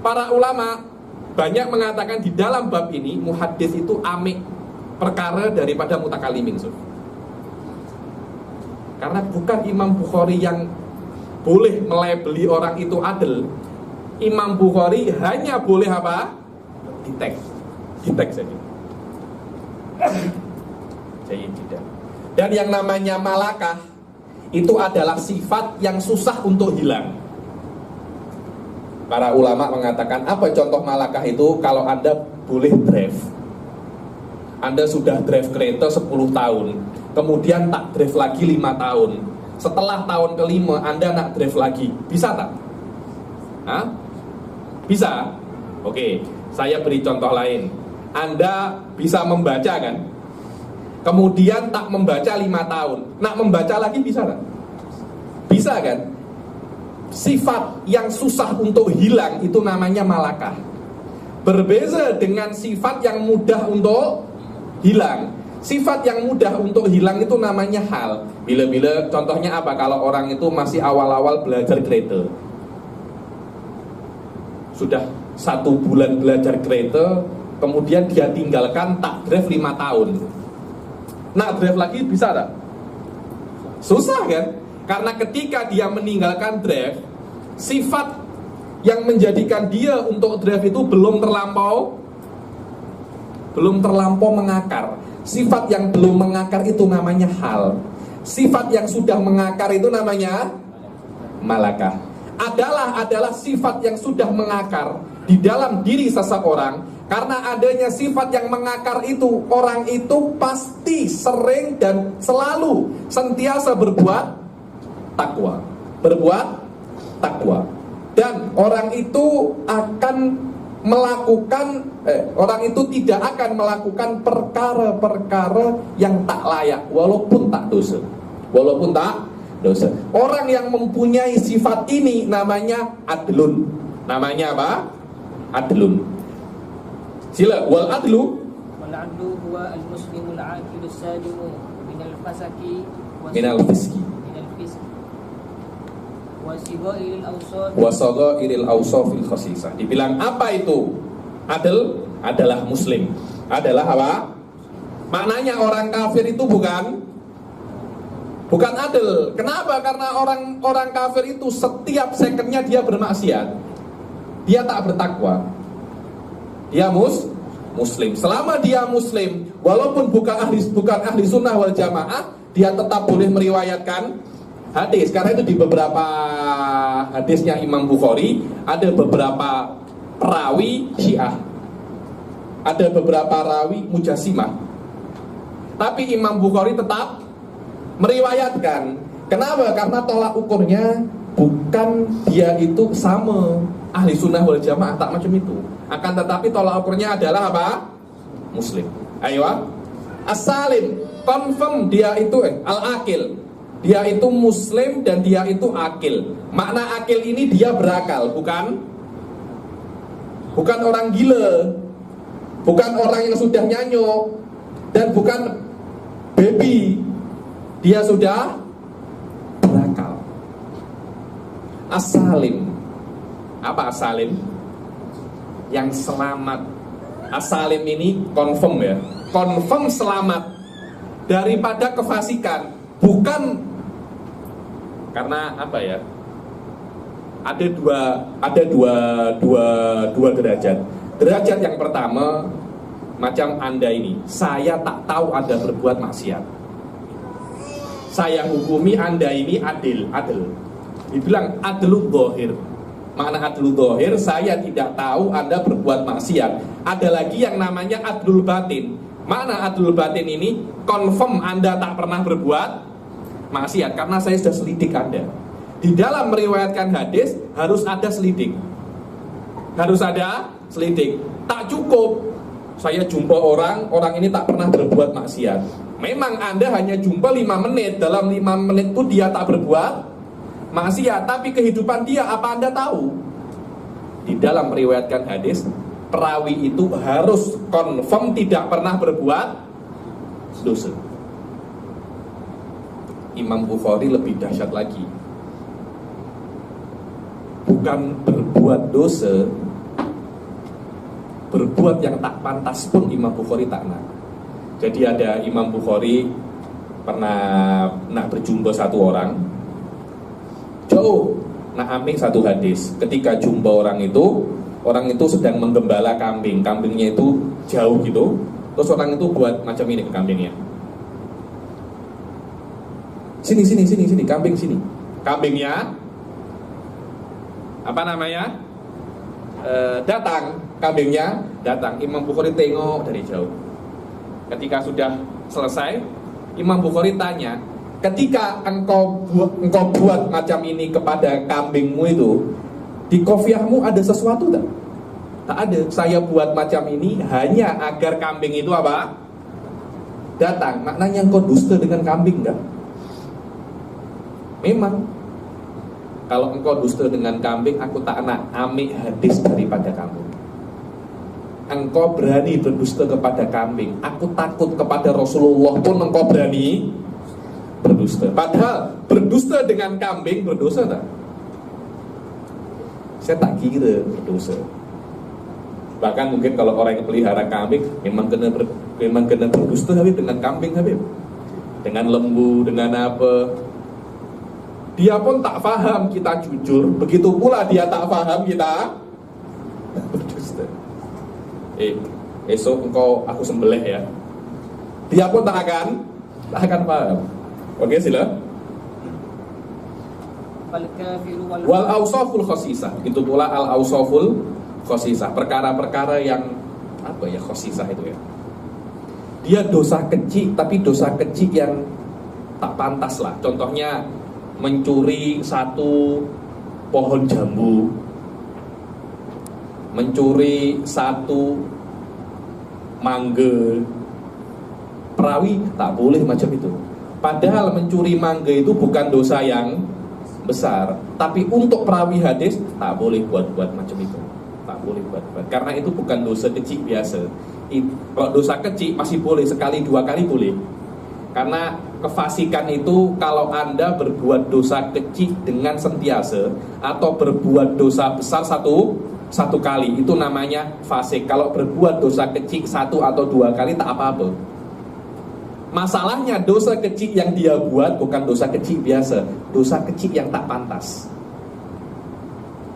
para ulama banyak mengatakan di dalam bab ini muhaddits itu amik perkara daripada mutakalimin. Karena bukan Imam Bukhari yang boleh melabeli orang itu adil. Imam Bukhari hanya boleh apa? Detect saja. Saya tidak. Dan yang namanya malakah itu adalah sifat yang susah untuk hilang. Para ulama mengatakan apa contoh malakah itu? Kalau Anda boleh drive, Anda sudah drive kereta 10 tahun, kemudian tak drive lagi 5 tahun. Setelah tahun kelima Anda nak drive lagi, bisa tak? Bisa? Oke, saya beri contoh lain. Anda bisa membaca kan? Kemudian tak membaca 5 tahun, nak membaca lagi bisa tak? Bisa kan? Sifat yang susah untuk hilang itu namanya malakah. Berbeza dengan sifat yang mudah untuk hilang. Sifat yang mudah untuk hilang itu namanya hal. Bila-bila contohnya apa? Kalau orang itu masih awal-awal belajar kereta, sudah 1 bulan belajar kereta, kemudian dia tinggalkan, tak drive 5 tahun. Nak drive lagi bisa tak? Susah kan? Karena ketika dia meninggalkan drive, sifat yang menjadikan dia untuk drive itu belum terlampau mengakar. Sifat yang belum mengakar itu namanya hal. Sifat yang sudah mengakar itu namanya malakah. Adalah sifat yang sudah mengakar di dalam diri seseorang. Karena adanya sifat yang mengakar itu, orang itu pasti sering dan selalu sentiasa berbuat takwa. Berbuat takwa. Dan orang itu akan melakukan orang itu tidak akan melakukan perkara-perkara yang tak layak walaupun tak dosa. Orang yang mempunyai sifat ini namanya adlun. Namanya apa? Adlun. Sila wal adlu. Wal adlu huwa al-muslimul aqil as-salimu minal fasaki Minal fiski wasagairil awsafil khasisah. Dibilang apa itu? Adil adalah muslim. Adalah apa? Maknanya orang kafir itu bukan adil. Kenapa? Karena orang kafir itu setiap secondnya dia bermaksiat. Dia tak bertakwa. Dia muslim. Selama dia muslim, walaupun bukan ahli sunnah wal jamaah, dia tetap boleh meriwayatkan hadis. Karena itu di beberapa hadisnya Imam Bukhari ada beberapa perawi Syiah, ada beberapa rawi Mujasimah. Tapi Imam Bukhari tetap meriwayatkan. Kenapa? Karena tolak ukurnya bukan dia itu sama ahli sunnah wal jamaah, tak macam itu. Akan tetapi tolak ukurnya adalah apa? Muslim. Ayo, as-salim, confirm dia itu al-akil. Dia itu muslim dan dia itu akil. Makna akil ini dia berakal, bukan orang gila, bukan orang yang sudah nyanyuk, dan bukan baby. Dia sudah berakal. As-salim. Apa as-salim? Yang selamat. As-salim ini confirm ya. Confirm selamat daripada kefasikan. Bukan karena apa ya? Ada dua derajat. Derajat yang pertama macam Anda ini, saya tak tahu Anda berbuat maksiat. Saya hukumi Anda ini adil. Dibilang adlul dhahir. Makna adlul dhahir, saya tidak tahu Anda berbuat maksiat. Ada lagi yang namanya adlul batin. Makna adlul batin ini confirm Anda tak pernah berbuat maksiat karena saya sudah selidik Anda. Di dalam meriwayatkan hadis harus ada selidik. Tak cukup saya jumpa orang ini tak pernah berbuat maksiat. Memang Anda hanya jumpa 5 menit. Dalam 5 menit itu dia tak berbuat maksiat, tapi kehidupan dia apa Anda tahu? Di dalam meriwayatkan hadis, perawi itu harus confirm tidak pernah berbuat dosa. Imam Bukhari lebih dahsyat lagi. Bukan berbuat dosa, berbuat yang tak pantas pun Imam Bukhari tak nak. Jadi ada Imam Bukhari pernah nak berjumpa satu orang, jauh nak ambil satu hadis. Ketika jumpa orang itu sedang menggembala kambing. Kambingnya itu jauh gitu. Terus orang itu buat macam ini ke kambingnya. Sini, kambing sini. Kambingnya apa namanya? Datang. Kambingnya datang. Imam Bukhari tengok dari jauh. Ketika sudah selesai, Imam Bukhari tanya, ketika engkau buat macam ini kepada kambingmu itu, di kofiahmu ada sesuatu tak? Tak ada. Saya buat macam ini hanya agar kambing itu apa? Datang. Maknanya engkau dusta dengan kambing enggak? Memang kalau engkau dusta dengan kambing, aku tak nak ambil hadis daripada kamu. engkau berani berdusta kepada kambing, aku takut kepada Rasulullah pun engkau berani berdusta. Padahal berdusta dengan kambing berdosa tak? Saya tak kira berdosa. Bahkan mungkin kalau orang yang pelihara kambing memang kena berdusta Habib dengan kambing Habib, dengan lembu, dengan apa. Dia pun tak faham, kita jujur. Begitu pula dia tak faham, kita berdusta. Esok engkau aku sembelih ya. Dia pun tak akan paham. Oke, sila. Wal ausaful khosisah. Itu pula al ausaful khosisah. Perkara-perkara yang apa ya, khosisah itu ya. Dia dosa kecil, tapi dosa kecil yang tak pantas lah. Contohnya mencuri satu pohon jambu, mencuri satu mangga. Perawi tak boleh macam itu. Padahal mencuri mangga itu bukan dosa yang besar, tapi untuk perawi hadis tak boleh buat macam itu. Tak boleh buat. Karena itu bukan dosa kecil biasa. Kalau dosa kecil masih boleh, sekali dua kali boleh. Karena kefasikan itu kalau Anda berbuat dosa kecil dengan sentiasa atau berbuat dosa besar satu kali, itu namanya fasik. Kalau berbuat dosa kecil satu atau dua kali tak apa-apa. Masalahnya dosa kecil yang dia buat bukan dosa kecil biasa, dosa kecil yang tak pantas.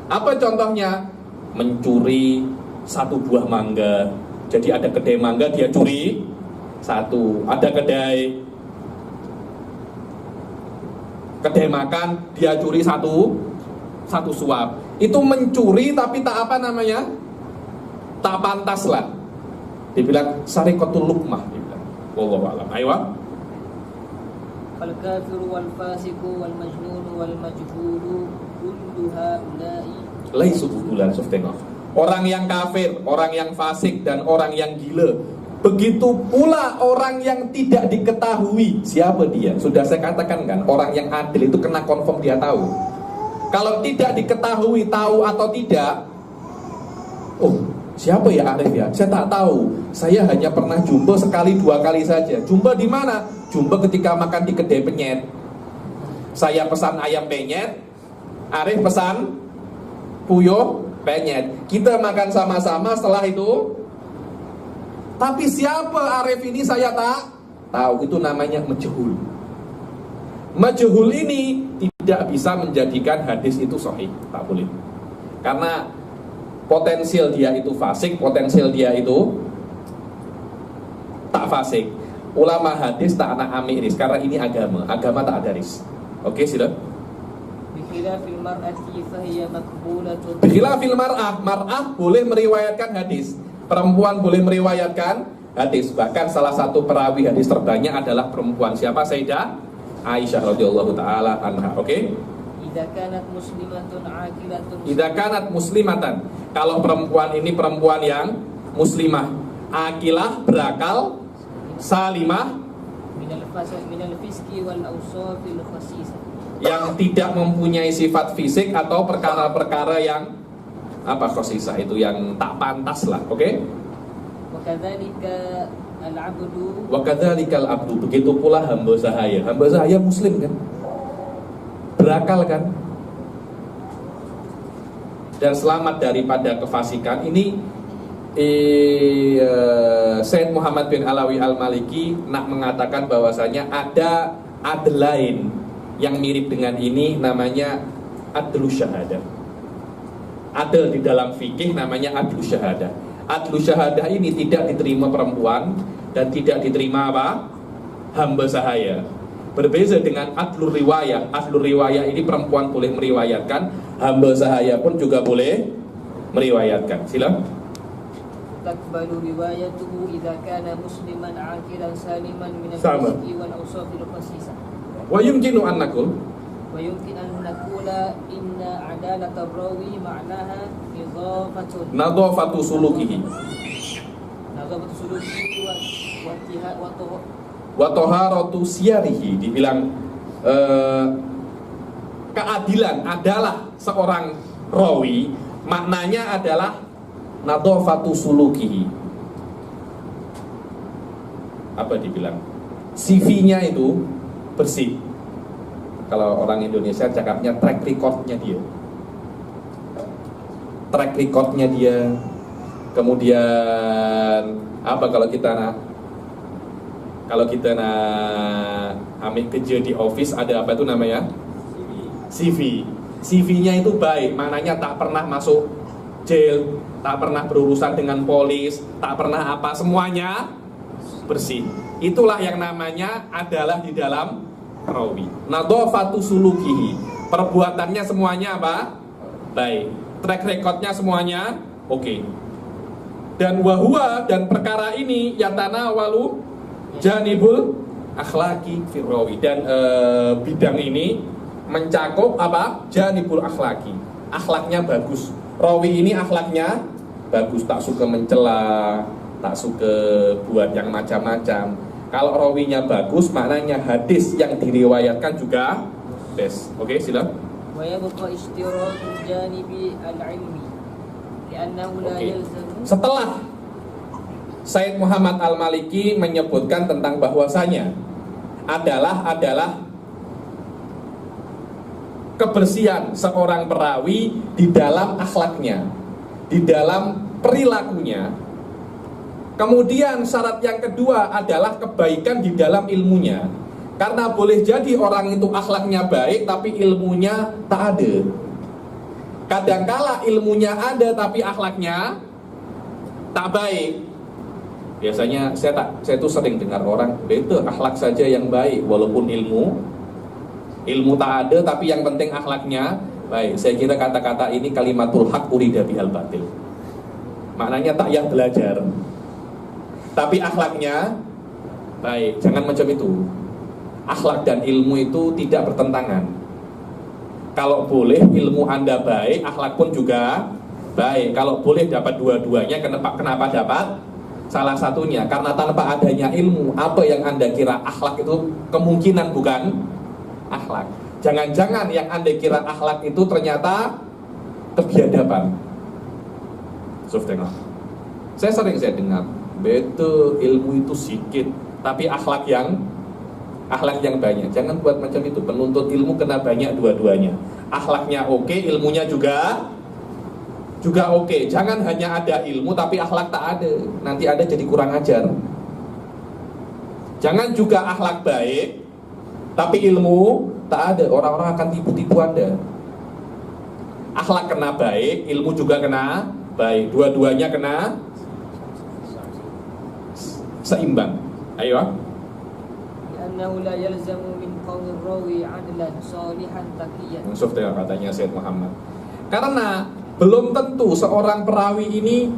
Apa contohnya? Mencuri satu buah mangga. Jadi ada kedai mangga, dia curi satu. Ada kedai makan, dia curi satu suap. Itu mencuri tapi tak apa namanya, tak pantas lah. Dibilang sarikatul luqmah, dibilang. Wallahu a'lam. Ayo. Fal kafiru wal fasiqu wal majnunu wal majhulu kullu haula'i laisu bulan softengok. Orang yang kafir, orang yang fasik dan orang yang gila. Begitu pula orang yang tidak diketahui siapa dia. Sudah saya katakan kan, orang yang adil itu kena confirm dia tahu. Kalau tidak diketahui tahu atau tidak, oh siapa ya Arif ya? Saya tak tahu. Saya hanya pernah jumpa sekali dua kali saja. Jumpa di mana? Jumpa ketika makan di kedai penyet. Saya pesan ayam penyet, Arif pesan puyuh penyet. Kita makan sama-sama setelah itu. Tapi siapa Arif ini saya tak tahu. Itu namanya majhul. Majhul ini tidak bisa menjadikan hadis itu sahih. Tak boleh. Karena potensial dia itu fasik, potensial dia itu tak fasik. Ulama hadis tak anak amiris. Karena ini agama. Agama tak ada ris. Oke, sudah. Bikhilafil mar'ati fahiya maqbulatun. Bikhilafil mar'ah boleh meriwayatkan hadis. Perempuan boleh meriwayatkan hadis. Bahkan salah satu perawi hadis terbanyak adalah perempuan. Siapa? Sayyidah Aisyah radhiyallahu taala anha. Oke? Idza kanat muslimatun aqilatun. Idza kanat muslimatan. Kalau perempuan ini perempuan yang muslimah, aqilah, berakal, salimah, minal fiski wal awsafil khasisah. Yang tidak mempunyai sifat fisik atau perkara-perkara yang apa khasisah itu yang tak pantas lah. Oke? Wa kadzalika al-'abdu. Wa kadzalikal abdu. Begitu pula hamba sahaya. Hamba sahaya muslim kan? Berakal kan? Dan selamat daripada kefasikan. Ini Sayyid Muhammad bin Alawi Al-Maliki nak mengatakan bahwasanya ada adl lain yang mirip dengan ini, namanya adlu syahadah. Adl di dalam fikih namanya adlu syahadah. Adlu syahadah ini tidak diterima perempuan dan tidak diterima apa? Hamba sahaya. Berbeza dengan adlu riwayah. Adlu riwayah ini perempuan boleh meriwayatkan, hamba sahaya pun juga boleh meriwayatkan. Silakan. Takbalu riwayatuhu idza kana musliman aqilan saliman min al-fiski wal awsafil khasisah. Wa yumkinu an naqul inna adalata rawi ma'naha nadhafatu sulukihi wa taharatu siyarihi. Dibilang keadilan adalah seorang rawi, maknanya adalah nadhafatu sulukihi. Apa dibilang? CV-nya itu bersih. Kalau orang Indonesia cakapnya track record-nya dia. Track record-nya dia. Kemudian apa kalau kita ambil kerja di office ada apa itu namanya? CV. CV-nya itu baik, maknanya tak pernah masuk jail, tak pernah berurusan dengan polis, tak pernah apa, semuanya bersih. Itulah yang namanya adalah di dalam rawi. Nadhafatu sulukihi. Perbuatannya semuanya apa? Baik. Track recordnya semuanya oke. Dan wahua, dan perkara ini yatanawalu janibul akhlaki firrawi. Dan bidang ini mencakup apa? Janibul akhlaki. Akhlaknya bagus. Rawi ini akhlaknya bagus, tak suka mencela, tak suka buat yang macam-macam. Kalau rawinya bagus, maknanya hadis yang diriwayatkan juga best. Oke, silakan. Wa yabqa ishtiratul janibi al-ilmi li'annahu la yalzamu. Setelah Said Muhammad Al-Maliki menyebutkan tentang bahwasanya adalah kebersihan seorang perawi di dalam akhlaknya, di dalam perilakunya. Kemudian syarat yang kedua adalah kebaikan di dalam ilmunya. Karena boleh jadi orang itu akhlaknya baik tapi ilmunya tak ada. Kadangkala ilmunya ada tapi akhlaknya tak baik. Biasanya saya tuh sering dengar orang, itu akhlak saja yang baik walaupun ilmu tak ada tapi yang penting akhlaknya baik. Saya kira kata-kata ini kalimatul haq urida bihal batil. Maknanya tak yang belajar tapi akhlaknya baik. Jangan macam itu. Akhlak dan ilmu itu tidak bertentangan. Kalau boleh ilmu Anda baik, akhlak pun juga baik. Kalau boleh dapat dua-duanya, kenapa dapat salah satunya? Karena tanpa adanya ilmu, apa yang Anda kira akhlak itu kemungkinan bukan akhlak. Jangan-jangan yang Anda kira akhlak itu ternyata kebiadaban. Saya sering dengar, betul ilmu itu sedikit tapi akhlak yang banyak. Jangan buat macam itu. Penuntut ilmu kena banyak dua-duanya. Akhlaknya oke, ilmunya juga oke. Jangan hanya ada ilmu tapi akhlak tak ada. Nanti ada jadi kurang ajar. Jangan juga akhlak baik tapi ilmu tak ada. Orang-orang akan tipu-tipu Anda. Akhlak kena baik, ilmu juga kena baik. Dua-duanya kena seimbang. Ayo. Li'annahu la yalzamu min qawli rawi 'adlan salihan taqiyan. Katanya Said Muhammad. Karena belum tentu seorang perawi ini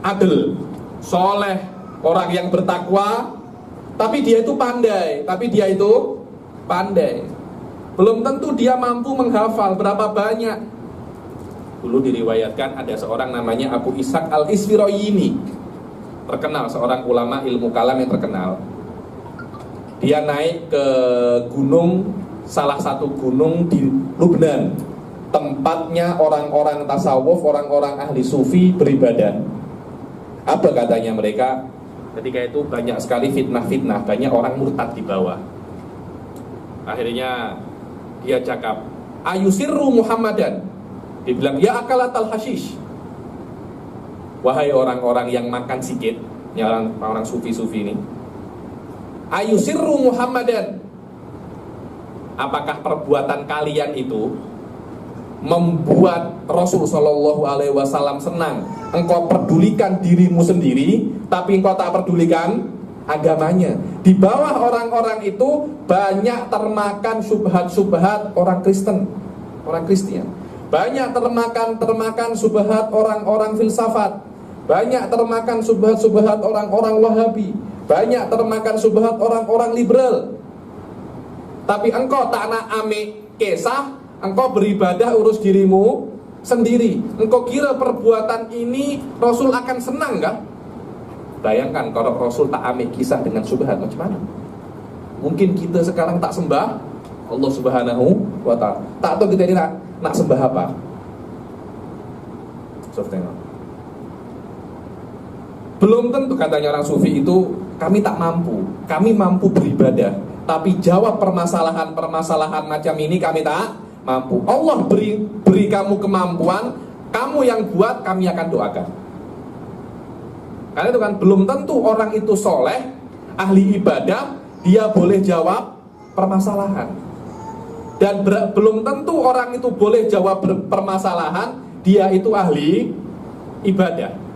adil, soleh, orang yang bertakwa, tapi dia itu pandai. Belum tentu dia mampu menghafal berapa banyak. Dulu diriwayatkan ada seorang namanya Abu Ishaq Al-Isfirayini, terkenal, seorang ulama ilmu kalam yang terkenal. Dia naik ke gunung, salah satu gunung di Lubnan, tempatnya orang-orang tasawuf, orang-orang ahli sufi beribadah. Apa katanya mereka? Ketika itu banyak sekali fitnah-fitnah, banyak orang murtad di bawah. Akhirnya dia cakap, ayusirru Muhammadan. Dibilang, ya akalatal hashish. Wahai orang-orang yang makan sikit, ini orang sufi-sufi ini, ayusirru Muhammadan, apakah perbuatan kalian itu membuat Rasul Shallallahu Alaihi Wasallam senang? Engkau pedulikan dirimu sendiri, tapi engkau tak pedulikan agamanya. Di bawah orang-orang itu banyak termakan subhat-subhat orang Kristen, orang Kristian. Banyak termakan subhat orang-orang filsafat. Banyak termakan subhat-subhat orang-orang Wahabi. Banyak termakan subhat orang-orang liberal. Tapi engkau tak nak amik kisah, engkau beribadah urus dirimu sendiri. Engkau kira perbuatan ini Rasul akan senang gak? Bayangkan kalau Rasul tak amik kisah dengan subhat, macam mana? Mungkin kita sekarang tak sembah Allah Subhanahu wa ta'ala. Tak tahu kita ini nak sembah apa. Belum tentu, katanya orang sufi itu, kami tak mampu. Kami mampu beribadah, tapi jawab permasalahan macam ini kami tak mampu. Allah beri kamu kemampuan, kamu yang buat, kami akan doakan. Karena itu kan belum tentu orang itu soleh, ahli ibadah, dia boleh jawab permasalahan. Dan belum tentu orang itu boleh jawab permasalahan, dia itu ahli ibadah.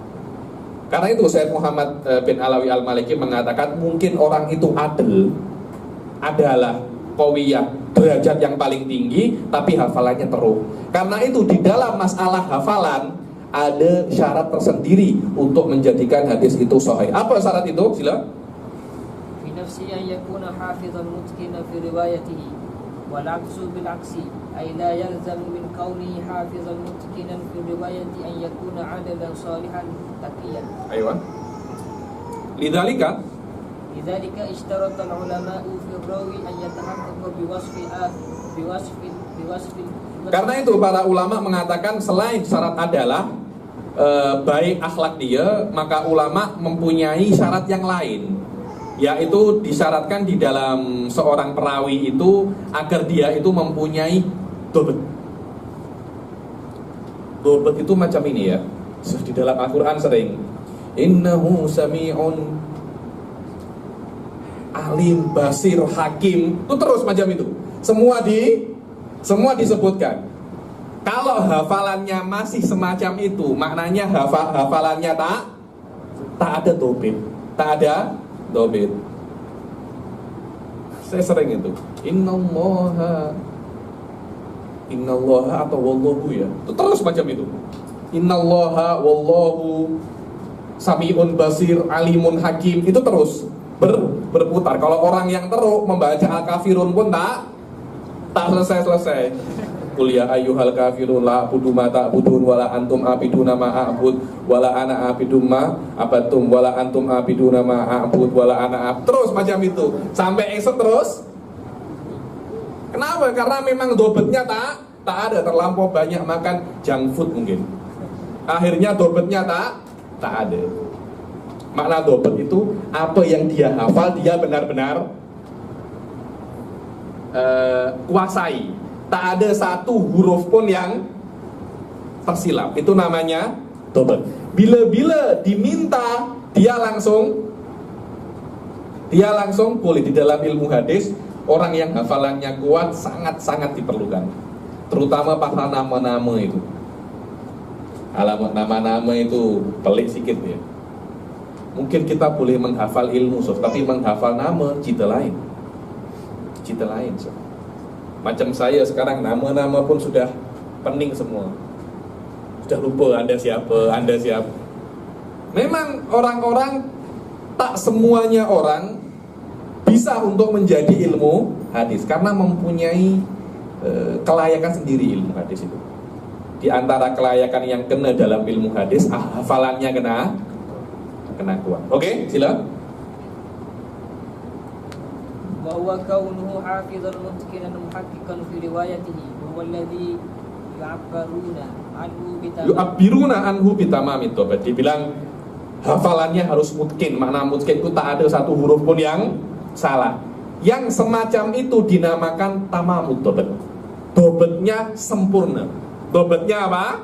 Karena itu Syekh Muhammad bin Alawi Al-Maliki mengatakan mungkin orang itu adil adalah qawiyah, derajat yang paling tinggi, tapi hafalannya teruk. Karena itu di dalam masalah hafalan ada syarat tersendiri untuk menjadikan hadis itu sahih. Apa syarat itu? Sila. Fi nafsi an yakuna hafizan mutqina fi riwayatihi wal aksu bil aksi ay la yalzamu min kaunihi hafizan mutqinan fi riwayati an yakuna adalan salihan taqiyan. Aywa. Lidzalika ishtarata al-ulama'u fi rawi an yatahaqqaqa biwasfi. Karena itu para ulama mengatakan selain syarat adalah baik akhlak dia, maka ulama mempunyai syarat yang lain, yaitu disyaratkan di dalam seorang perawi itu agar dia itu mempunyai dobet. Dobet itu macam ini ya, di dalam Al-Quran sering innahu sami'un alim basir hakim, itu terus macam itu, semua disebutkan. Kalau hafalannya masih semacam itu, maknanya hafalannya tak ada dobit, Saya sering itu innallaha atau wallahu ya, itu terus macam itu. Innallaha wallahu sami'un basir alimun hakim, itu terus berputar. Kalau orang yang teruk membaca al-kafirun pun tak selesai. Qul ya ayyuhal kafirun la a'budu ma ta'budun wala antum a'biduna ma a'bud wala ana a'budu ma abattum wala antum a'biduna ma a'bud wala ana terus macam itu sampai esok terus. Kenapa? Karena memang dobetnya tak ada, terlampau banyak makan junk food mungkin. Akhirnya dobetnya tak ada. Makna dobet itu apa yang dia hafal dia benar-benar kuasai. Tak ada satu huruf pun yang tersilap. Itu namanya dobet. Bila diminta dia langsung boleh. Di dalam ilmu hadis, orang yang hafalannya kuat sangat-sangat diperlukan. Terutama pasal nama-nama itu. Alamat nama-nama itu pelik sikit ya. Mungkin kita boleh menghafal ilmu, tapi menghafal nama cita lain. Macam saya sekarang nama-nama pun sudah pening semua. Sudah lupa Anda siapa. Memang orang-orang, tak semuanya orang bisa untuk menjadi ilmu hadis karena mempunyai kelayakan sendiri ilmu hadis itu. Di antara kelayakan yang kena dalam ilmu hadis, hafalannya kena kuat. Oke, sila. Wa huwa kaunuhu hafizan mutqinan muhaqqiqan fi riwayatihi wa huwa alladhi yu'abbiruna anhu bitamamid dobet. Dibilang hafalannya harus mutqin. Makna mutqin itu tak ada satu huruf pun yang salah. Yang semacam itu dinamakan tamamud dobet. Dobetnya sempurna. Dobetnya apa?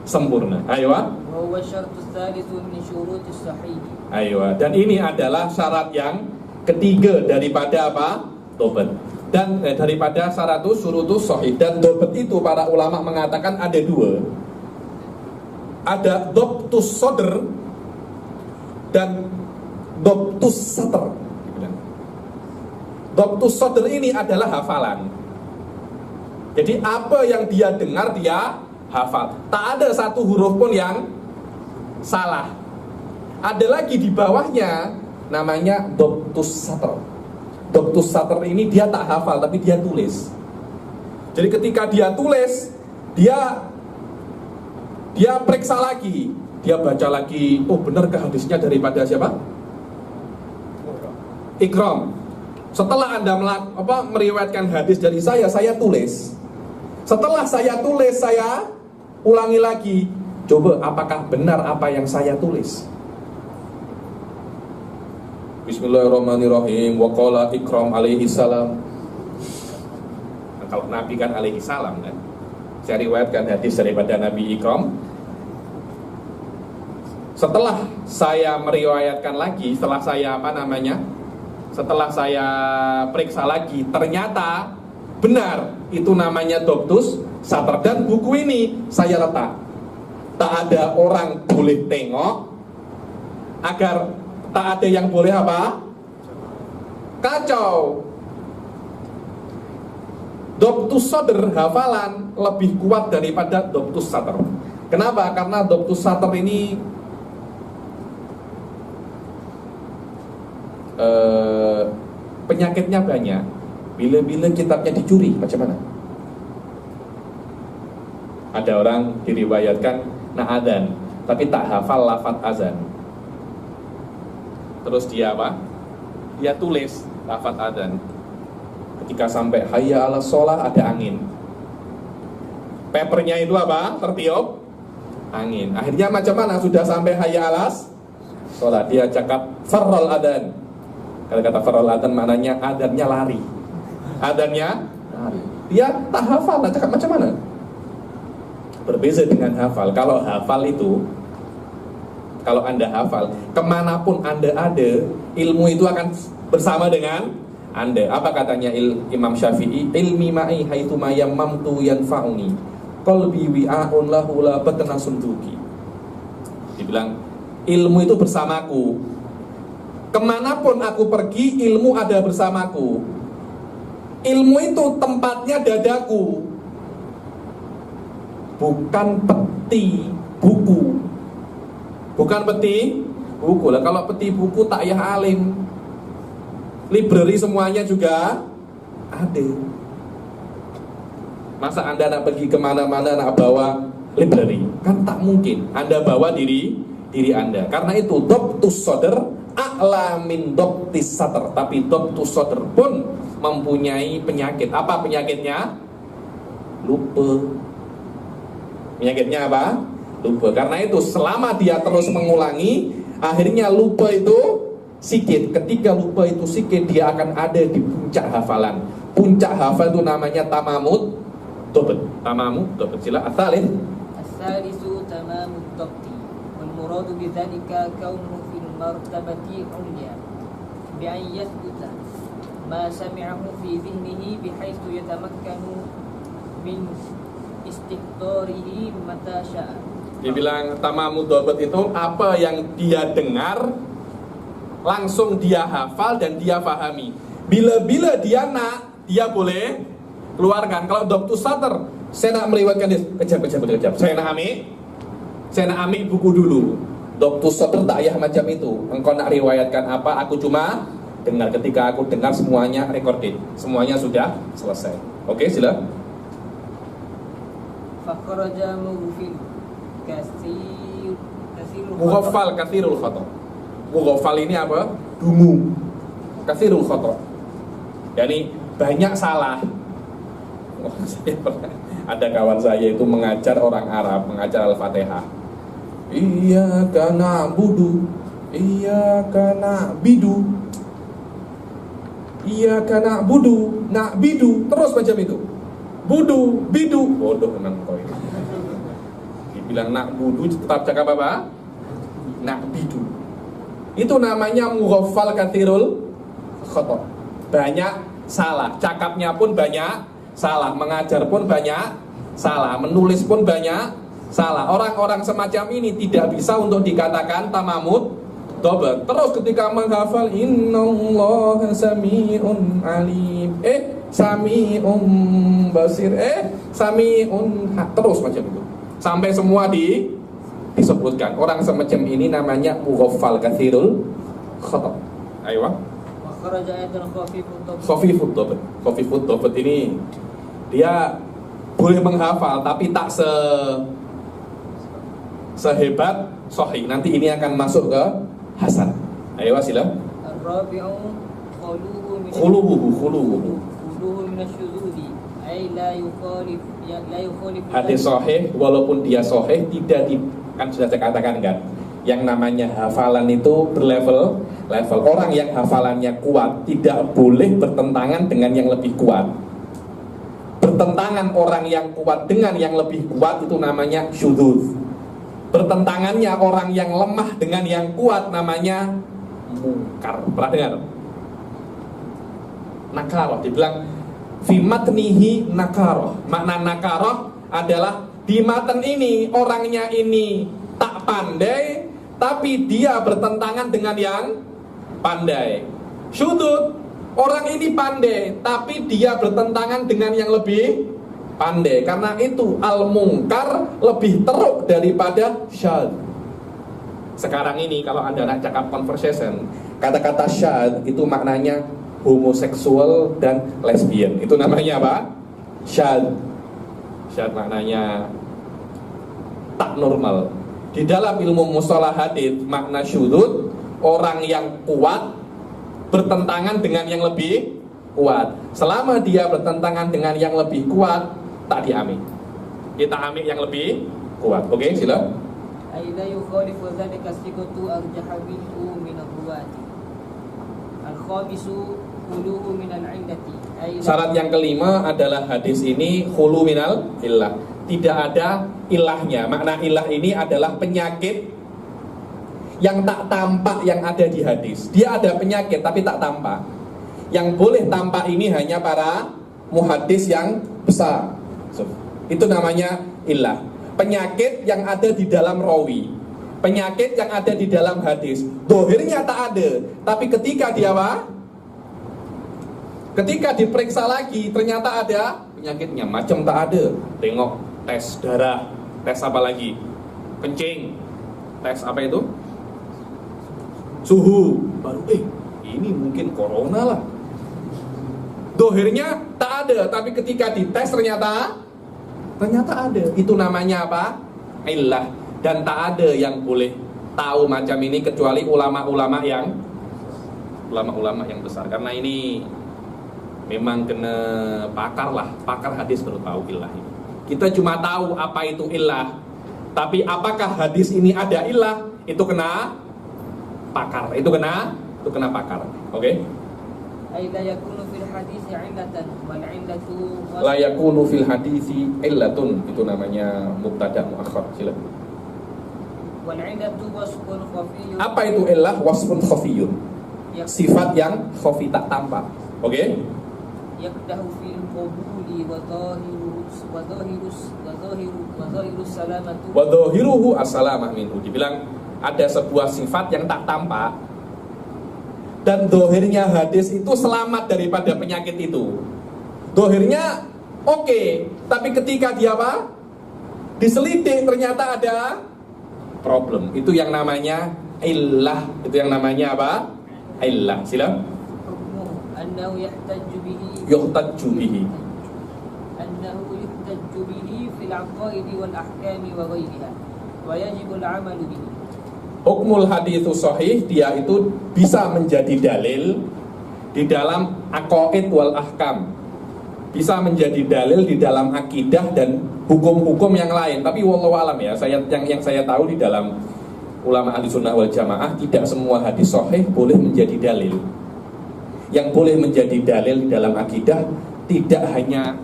Sempurna. Ayo. Wa huwa syartus tsalitsu min syurutis sahih. Ayo. Dan ini adalah syarat yang ketiga daripada apa? Dobet. Dan daripada syaratus syurutus sahih. Dan dobet itu para ulama mengatakan ada dua. Ada dobtus sodr dan dobtus satr. Dobtus sodr ini adalah hafalan. Jadi apa yang dia dengar dia hafal. Tak ada satu huruf pun yang salah. Ada lagi di bawahnya namanya dobtus satr. Dobtus satr ini dia tak hafal tapi dia tulis. Jadi ketika dia tulis, dia periksa lagi, dia baca lagi, oh benarkah hadisnya daripada siapa? Ikram. Setelah Anda meriwayatkan hadis dari saya tulis. Setelah saya tulis, saya ulangi lagi. Coba apakah benar apa yang saya tulis? Bismillahirrahmanirrahim. Wa qala Ikram alaihi salam. Nah, kalau Nabi kan alaihi salam kan. Saya riwayatkan hadis daripada Nabi Ikram. Setelah saya meriwayatkan lagi, setelah saya periksa lagi, ternyata benar itu namanya Dobtus Satr. Dan buku ini saya letak, tak ada orang boleh tengok, agar tak ada yang boleh apa? Kacau. Dobtus Sadr, hafalan, lebih kuat daripada Dobtus Satr. Kenapa? Karena Dobtus Satr ini penyakitnya banyak. Bila-bila kitabnya dicuri, macam mana? Ada orang diriwayatkan adzan, tapi tak hafal lafaz azan. Terus dia apa? Dia tulis lafaz adzan. Ketika sampai hayya 'alas shalah ada angin. Papernya itu apa? Tertiup angin. Akhirnya macam mana? Sudah sampai hayya 'alas shalah, dia cakap farral adzan. Kalau kata farral adzan maknanya adzannya lari. Adzannya lari. Dia tak hafal, nak cakap macam mana? Berbeza dengan hafal. Kalau hafal itu, kalau Anda hafal, kemanapun Anda ada, ilmu itu akan bersama dengan Anda. Apa katanya Imam Syafi'i? Ilmi ma'i haitsu ma yammamtu yanfa'uni. Qalbi wi'a'un lahu la batna sunduki. Dibilang ilmu itu bersamaku. Kemanapun aku pergi, ilmu ada bersamaku. Ilmu itu tempatnya dadaku, bukan peti buku. Bukan peti buku. Lah kalau peti buku tak payah alim. Library semuanya juga ada. Masa Anda nak pergi kemana-mana nak bawa library? Kan tak mungkin. Anda bawa diri Anda. Karena itu Dobtus Sadr a'la min Dobtis Satr. Tapi Dobtus Sadr pun mempunyai penyakit. Apa penyakitnya? Lupa. Penyakitnya apa? Lupa. Karena itu selama dia terus mengulangi, akhirnya lupa itu sikit. Ketika lupa itu sikit, dia akan ada di puncak hafalan. Puncak hafal itu namanya tamamud dobet. Tamamud dobet. Sila asalin. Asalisu tamamud dobti. Wal muradu bidzalika kaunuhu fil martabati ulya. Bi'an yathbuta ma sami'ahu fi dhihnihi bihaitsu yatamakkanu min istiqdarihi mata sya'a. Dibilang tamamud dobet itu apa yang dia dengar langsung dia hafal dan dia pahami. Bila-bila dia nak, dia boleh keluarkan. Kalau Dobtus Satr, saya nak meriwayatkan dia, kejap. Saya nak ambil buku dulu. Dobtus Satr tak payah macam itu. Engkau nak riwayatkan apa, aku cuma dengar. Ketika aku dengar semuanya recorded, semuanya sudah selesai. Oke, sila. Fakhraja mughfil Mughaffal katsirul khata. Mughaffal ini apa? Dungu. Katsirul khata. Yani banyak salah. Ada kawan saya itu mengajar orang Arab, mengajar Al-Fatihah. Iyyaka na'budu, iyyaka na'bidu. Iyyaka na'budu, na'bidu. Terus macam itu. Budu, bidu. Bodoh memang kau ini. Dibilang na'budu tetap cakap apa? Na'bidu. Itu namanya mughaffal katsirul khata. Banyak salah, cakapnya pun banyak salah, mengajar pun banyak salah, menulis pun banyak salah. Orang-orang semacam ini tidak bisa untuk dikatakan tamamud dobet. Terus ketika menghafal innallaha sami'un alim, sami'un basir, sami'un, terus macam itu sampai semua disebutkan. Orang semacam ini namanya mughaffal katsirul khata. Ayo. Khafifut dobet ini dia boleh menghafal tapi tak sehebat sahih. Nanti ini akan masuk ke hasan. Ayo sila. Ar-rabi'u khuluhu minasyuzudi ay la yukhalif hadis sahih walaupun dia sahih tidak kan sudah saya katakan kan Yang namanya hafalan itu berlevel. Orang yang hafalannya kuat tidak boleh bertentangan dengan yang lebih kuat. Bertentangan orang yang kuat dengan yang lebih kuat itu namanya syudzuz. Bertentangannya orang yang lemah dengan yang kuat namanya mungkar. Pernah dengar? Nakaroh, dibilang fi matnihi nakaroh. Makna nakaroh adalah di matan ini orangnya ini tak pandai, tapi dia bertentangan dengan yang pandai. Syudzuz, orang ini pandai, tapi dia bertentangan dengan yang lebih pandai. Karena itu al-mungkar lebih teruk daripada syadz. Sekarang ini kalau Anda nak cakap conversation, kata-kata syadz itu maknanya homoseksual dan lesbian. Itu namanya apa? Syadz. Syadz maknanya tak normal. Di dalam ilmu mustalah hadits makna syudzuz orang yang kuat bertentangan dengan yang lebih kuat. Selama dia bertentangan dengan yang lebih kuat, tak diambil. Kita ambil yang lebih kuat. Oke, sila. Aidha yukhalifu dzalika siqatu al-jahabiyyu min ar-ruwati. Al-khamisu khuluhu min al-'indati. Syarat yang kelima adalah hadis ini khulu minal illah. Tidak ada ilahnya. Makna ilah ini adalah penyakit yang tak tampak yang ada di hadis. Dia ada penyakit tapi tak tampak. Yang boleh tampak ini hanya para muhaddis yang besar. Itu namanya ilah. Penyakit yang ada di dalam rawi. Penyakit yang ada di dalam hadis. Dohirnya tak ada, tapi ketika dia apa? Ketika diperiksa lagi ternyata ada penyakitnya. Macam tak ada. Tengok tes darah, tes apa lagi? Kencing. Tes apa itu? Suhu. Baru ini mungkin corona lah. Dohirnya tak ada, tapi ketika dites ternyata ada. Itu namanya apa? Illah. Dan tak ada yang boleh tahu macam ini kecuali ulama-ulama yang besar. Karena ini memang kena pakar lah, pakar hadis baru tahu illah ini. Kita cuma tahu apa itu illah, tapi apakah hadis ini ada illah, itu kena pakar. Itu kena pakar. Oke? Aidha yakunu fil hadisi 'illatan wal 'illatu la yakunu fil hadisi illatun. Itu namanya mubtada muakhar. Silakan. Wal 'illatu wasfun khafiyyun. Apa itu illah? Wasfun khafiyyun. Sifat yang khafi tak tampak. Oke? Yaqdahu fil qabuli wa dhahirus salamatu wa dhahiruhu as-salamah minhu. Dibilang ada sebuah sifat yang tak tampak dan dohirnya hadis itu selamat daripada penyakit itu. Dohirnya oke, tapi ketika dia apa? Diselidik ternyata ada problem. Itu yang namanya illah. Itu yang namanya apa? Illah. Sila. Annahu yuhtajju bihi. Annahu yuhtajju bihi fil 'aqaidi wal ahkami wa ghayriha wa yajibu al-'amalu bihi. Hukmul haditsu sahih, dia itu bisa menjadi dalil di dalam aqaid wal ahkam. Bisa menjadi dalil di dalam akidah dan hukum-hukum yang lain. Tapi wallahu alam ya, yang saya tahu di dalam ulama ahli sunnah wal jamaah tidak semua hadis sahih boleh menjadi dalil. Yang boleh menjadi dalil di dalam akidah tidak hanya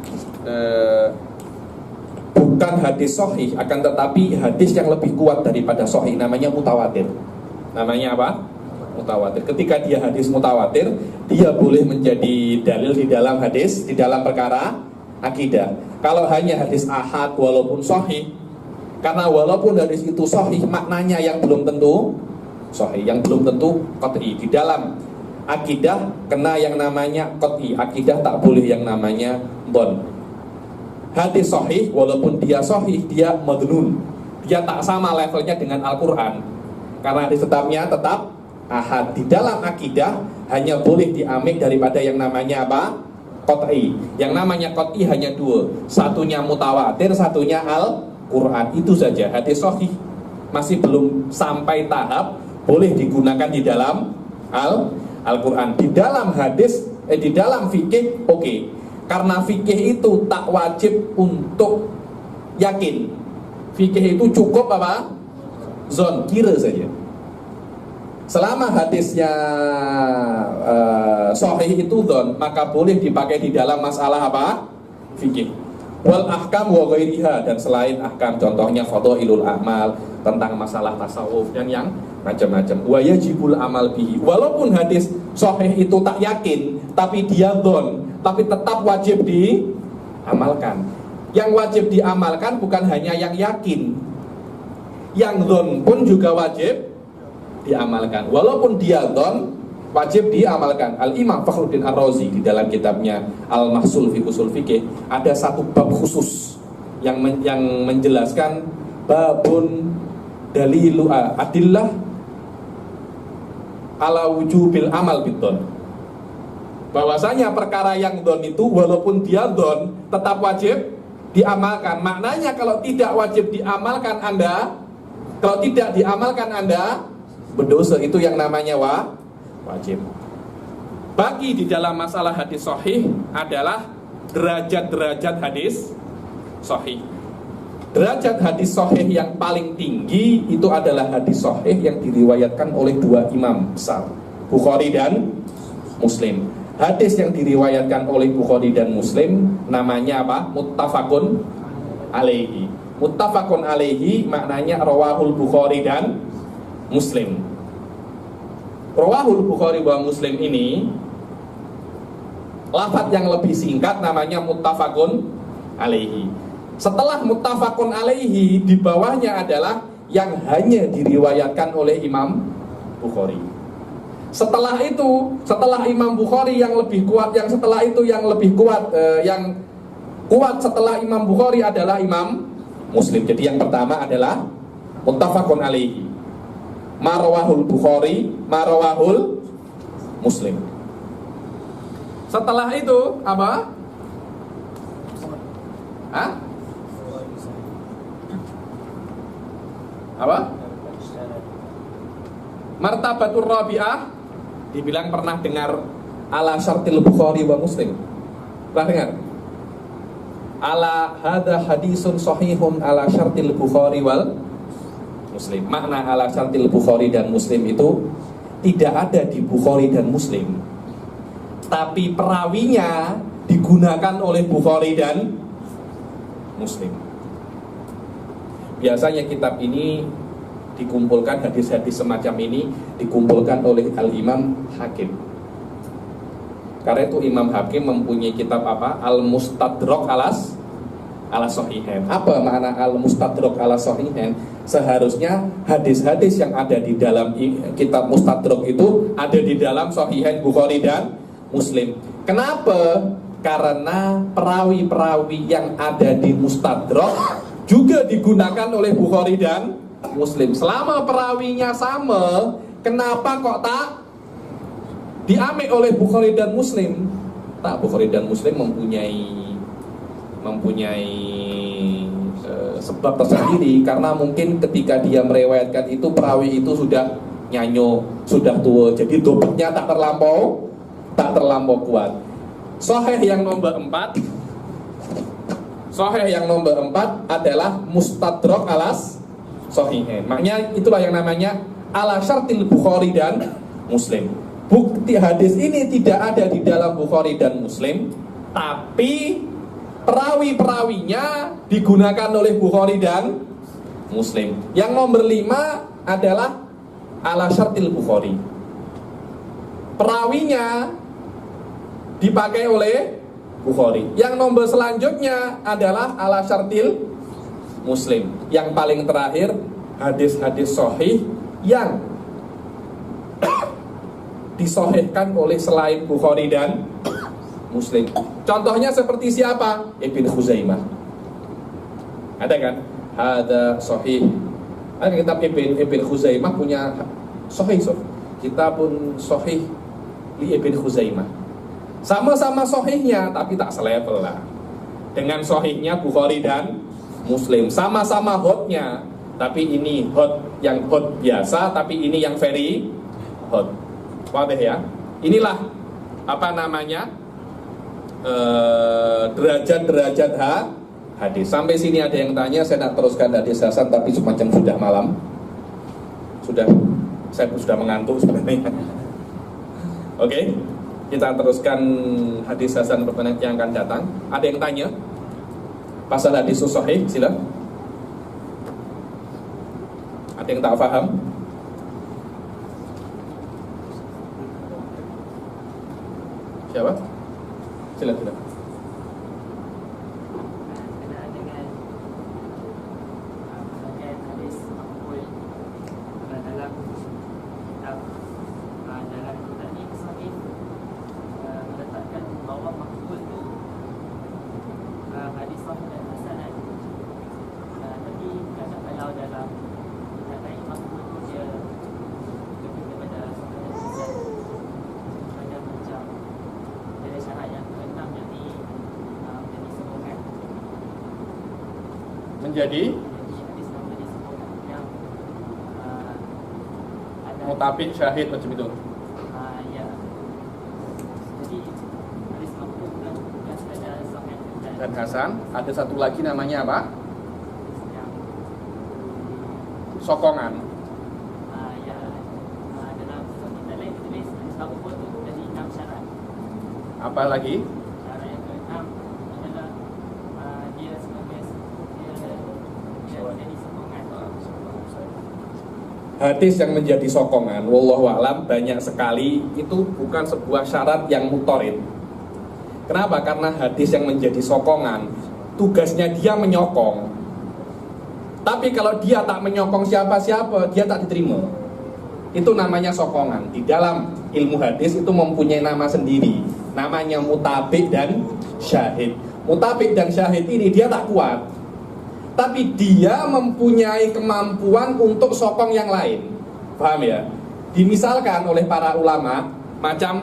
bukan hadis sahih, akan tetapi hadis yang lebih kuat daripada sahih, namanya mutawatir. Namanya apa? Mutawatir. Ketika dia hadis mutawatir, dia boleh menjadi dalil di dalam hadis, di dalam perkara akidah. Kalau hanya hadis ahad walaupun sahih, karena walaupun hadis itu sahih, maknanya yang belum tentu sahih, yang belum tentu qat'i. Di dalam akidah kena yang namanya qat'i, akidah tak boleh yang namanya dhon. Hadis sahih walaupun dia sahih, dia madnun. Dia tak sama levelnya dengan Al-Qur'an. Karena hadis tetapnya tetap ahad. Di dalam akidah hanya boleh diambil daripada yang namanya apa? Qat'i. Yang namanya qat'i hanya dua. Satunya mutawatir, satunya Al-Qur'an. Itu saja. Hadis sahih masih belum sampai tahap boleh digunakan di dalam Al-Qur'an. Di dalam hadis, di dalam fikih, oke. Karena fikih itu tak wajib untuk yakin. Fikih itu cukup apa? zon, kira saja. Selama hadisnya sahih itu zon, maka boleh dipakai di dalam masalah apa? Fikih. Wal ahkam wa ghairiha, dan selain ahkam, contohnya fadhailul a'mal, tentang masalah tasawuf dan yang macam-macam. Wa yajibul amal bihi. Walaupun hadis sahih itu tak yakin, tapi dia zon, tapi tetap wajib diamalkan. Yang wajib diamalkan bukan hanya yang yakin, yang zon pun juga wajib diamalkan. Walaupun dia zon, wajib diamalkan. Al-Imam Fakhruddin Ar-Razi di dalam kitabnya Al-Mahsul fi Ushul Fiqh ada satu bab khusus yang menjelaskan babun dalilu adillah ala wujubil amal bidon. Bahwasanya perkara yang don itu walaupun dia don tetap wajib diamalkan. Maknanya kalau tidak wajib diamalkan Anda, kalau tidak diamalkan Anda berdosa. Itu yang namanya wajib. Bagi di dalam masalah hadis sahih adalah derajat-derajat hadis sahih. Derajat hadis sahih yang paling tinggi itu adalah hadis sahih yang diriwayatkan oleh dua imam besar, Bukhari dan Muslim. Hadis yang diriwayatkan oleh Bukhari dan Muslim namanya apa? Muttafaqun alaihi. Muttafaqun alaihi maknanya rawahul Bukhari dan Muslim. Rawahul Bukhari wa Muslim ini lafaz yang lebih singkat namanya muttafaqun alaihi. Setelah muttafaqun alaihi, di bawahnya adalah yang hanya diriwayatkan oleh Imam Bukhari. Setelah itu, setelah Imam Bukhari yang lebih kuat, yang setelah itu yang lebih kuat, yang kuat setelah Imam Bukhari adalah Imam Muslim. Jadi yang pertama adalah muttafaqun alaihi, marawahul Bukhari, marawahul Muslim. Setelah itu apa? Hah? Apa? Martabatur rabi'ah, dibilang pernah dengar ala syartil Bukhari wa Muslim. Pernah dengar? Ala hadza hadisun sahihun ala syartil Bukhari wal Muslim. Makna ala syartil Bukhari dan Muslim itu tidak ada di Bukhari dan Muslim, tapi perawinya digunakan oleh Bukhari dan Muslim. Biasanya kitab ini dikumpulkan, hadis-hadis semacam ini dikumpulkan oleh Al-Imam Hakim. Karena itu Imam Hakim mempunyai kitab apa? Al-Mustadrak alas Sahihain. Apa makna Al-Mustadrak alas Sahihain? Seharusnya hadis-hadis yang ada di dalam kitab Mustadrak itu ada di dalam Sahihain Bukhari dan Muslim. Kenapa? Karena perawi-perawi yang ada di Mustadrak juga digunakan oleh Bukhari dan Muslim. Selama perawinya sama, kenapa kok tak diambil oleh Bukhari dan Muslim? Tak, Bukhari dan Muslim mempunyai sebab tersendiri, karena mungkin ketika dia meriwayatkan itu perawi itu sudah nyanyo, sudah tua, jadi dobetnya tak terlampau kuat. Sahih yang nomor 4, Sahih yang nomor 4 adalah Mustadrak alas Sahihain. Maknanya itulah yang namanya ala syartil Bukhari dan Muslim. Bukti hadis ini tidak ada di dalam Bukhari dan Muslim, tapi perawi-perawinya digunakan oleh Bukhari dan Muslim. Yang nomor 5 adalah ala syartil Bukhari. Perawinya dipakai oleh Bukhari. Yang nomor selanjutnya adalah ala syartil Muslim. Yang paling terakhir hadis-hadis sahih yang disahihkan oleh selain Bukhari dan Muslim. Contohnya seperti siapa? Ibn Khuzaimah. Ada kan? Ada sahih. Ada kitab Ibn Khuzaimah punya sahih. Kitabun sahih li Ibn Khuzaimah. Sama-sama sahihnya, tapi tak selevel lah dengan sahihnya Bukhari dan Muslim. Sama-sama hotnya, tapi ini hot yang hot biasa, tapi ini yang very hot. Wadah ya. Inilah apa namanya derajat-derajat hadis. Sampai sini ada yang tanya, saya nak teruskan hadis Hasan, tapi semacam sudah malam. Saya sudah mengantuk sebenarnya. Oke, kita teruskan hadis hasan yang akan datang. Ada yang tanya pasal hadis sahih, sila. Ada yang tak paham? Siapa? Sila. Menjadi mutabik syahid macam itu. Dan hasan, ada satu lagi namanya apa? Sokongan. Apa lagi? Hadis yang menjadi sokongan, wallahu a'lam, banyak sekali. Itu bukan sebuah syarat yang mutorid. Kenapa? Karena hadis yang menjadi sokongan, tugasnya dia menyokong. Tapi kalau dia tak menyokong siapa-siapa, dia tak diterima. Itu namanya sokongan. Di dalam ilmu hadis itu mempunyai nama sendiri, namanya mutabik dan syahid. Mutabik dan syahid ini dia tak kuat, tapi dia mempunyai kemampuan untuk sokong yang lain. Paham ya? Dimisalkan oleh para ulama macam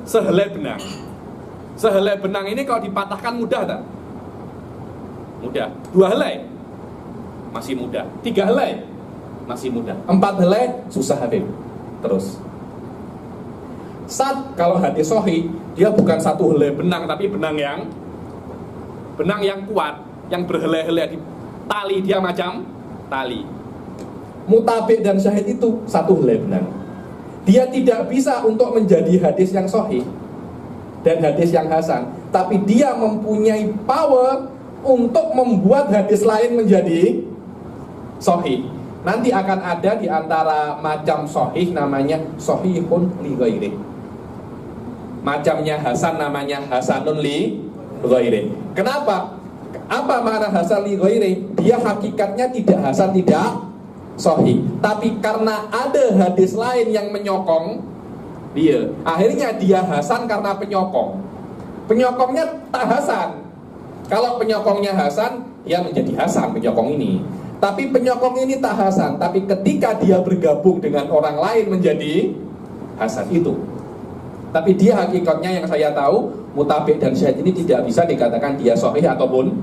sehelai benang. Sehelai benang ini kalau dipatahkan mudah tak? Mudah. 2 helai masih mudah. 3 helai masih mudah. 4 helai susah Habib. Terus kalau hadis sahih, dia bukan 1 helai benang, tapi benang yang kuat, yang berhelai-helai di tali, dia macam tali. Mutabik dan syahid itu 1 helai benang. Dia tidak bisa untuk menjadi hadis yang sahih dan hadis yang hasan, tapi dia mempunyai power untuk membuat hadis lain menjadi sahih. Nanti akan ada di antara macam sahih namanya sahihun li ghairi. Macamnya hasan namanya hasanun li ghairi. Kenapa? Apa makna hasan li ghairi? Dia hakikatnya tidak hasan, tidak sahih, tapi karena ada hadis lain yang menyokong dia, akhirnya dia hasan karena penyokong. Penyokongnya tak hasan. Kalau penyokongnya hasan, dia menjadi hasan penyokong ini. Tapi penyokong ini tak hasan, tapi ketika dia bergabung dengan orang lain menjadi hasan itu. Tapi dia hakikatnya yang saya tahu, mutabik dan syahid ini tidak bisa dikatakan dia sahih ataupun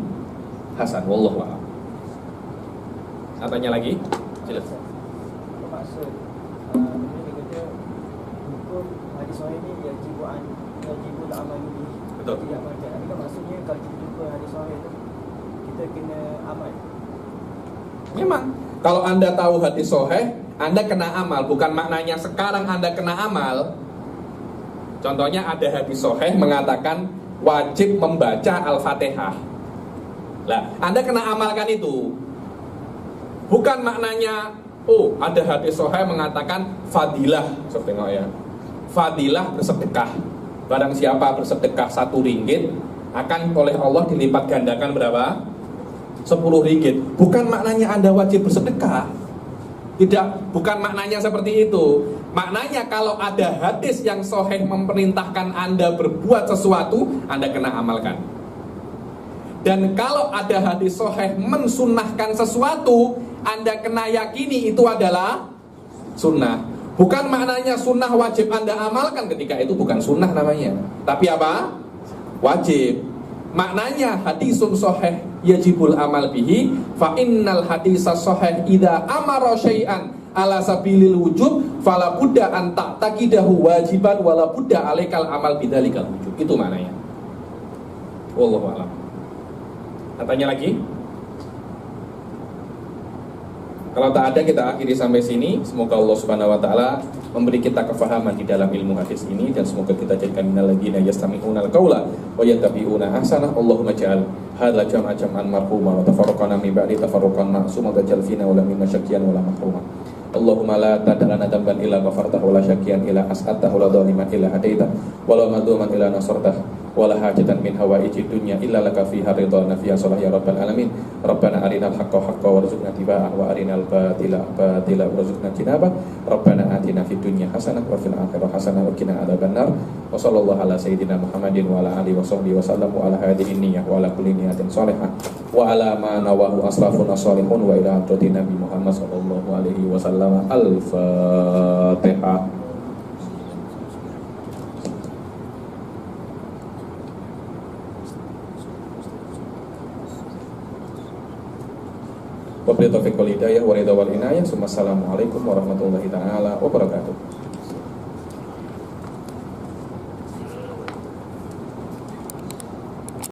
hasan. Wallahu a'lam. Tanya lagi? Silakan. Maksud ini dia kata hukum hadis sahih ni wajibul amal ini. Betul. Tidak amalkan. Adakah maksudnya kalau kita jumpa hadis sahih tu kita kena amal? Memang kalau Anda tahu hadis sahih, Anda kena amal. Bukan maknanya sekarang Anda kena amal. Contohnya ada hadis sahih mengatakan wajib membaca Al-Fatihah. Lah, Anda kena amalkan itu. Bukan maknanya ada hadis sahih mengatakan fadilah, tengok ya. Fadilah bersedekah. Barang siapa bersedekah 1 ringgit akan oleh Allah dilipat gandakan berapa? 10 ringgit. Bukan maknanya Anda wajib bersedekah. Tidak, bukan maknanya seperti itu. Maknanya kalau ada hadis yang sahih memerintahkan Anda berbuat sesuatu, Anda kena amalkan. Dan kalau ada hadis sahih mensunnahkan sesuatu, Anda kena yakini itu adalah sunnah. Bukan maknanya sunnah wajib Anda amalkan, ketika itu bukan sunnah namanya. Tapi apa? Wajib. Maknanya hadisun sahih yajibul amal bihi, fa innal hadisa sahih idza amara syai'an ala sabilil wujub fala budda an ta'taqidahu wajiban wala budda alaikal amal bidzalikal wujub. Itu maknanya. Wallahu a'lam. Tanya lagi? Kalau tak ada, kita akhiri sampai sini. Semoga Allah Subhanahu wa taala memberi kita kefahaman di dalam ilmu hadis ini, dan semoga kita jadikan minal ladzina yastami'una al-qaula wa yattabi'una ahsana. Allahumma ja'al hadza jam'a jam'an marhuma wa tafarraqana min ba'di tafarruqan ma'suma wa taj'al fina wa la minna syaqqiyan wa la mahruma. Allahumma la tad'alana damban illa ghafartahu wa la syaqqiyan illa as'atahu wa la dhaliman illa hadaitah wa la madluman illa nasartah wa la hajatan min hawaiji dunya illa laka fiha ridha nafiya salah ya rabbal alamin. Rabbana arinal haqqa haqqan warzuqna tiba'ah wa arinal batila batila warzuqna jinabah. Rabbana atina fid dunya hasanah wa fil akhirati hasanah wa qina adzabannar. Wa sallallahu ala sayyidina Muhammadin wa ala alihi wa sahbihi wa sallam wa ala hadhihi niyyah wa ala kulli niyatin shalihah wa ala ma nawahu asrafun salihun wa ila hadratin Nabi Muhammad sallallahu alaihi wasallam. Al-Fatihah. Wabillahi taufiq wal hidayah wa ridha wal inayah. Assalamualaikum warahmatullahi taala wabarakatuh.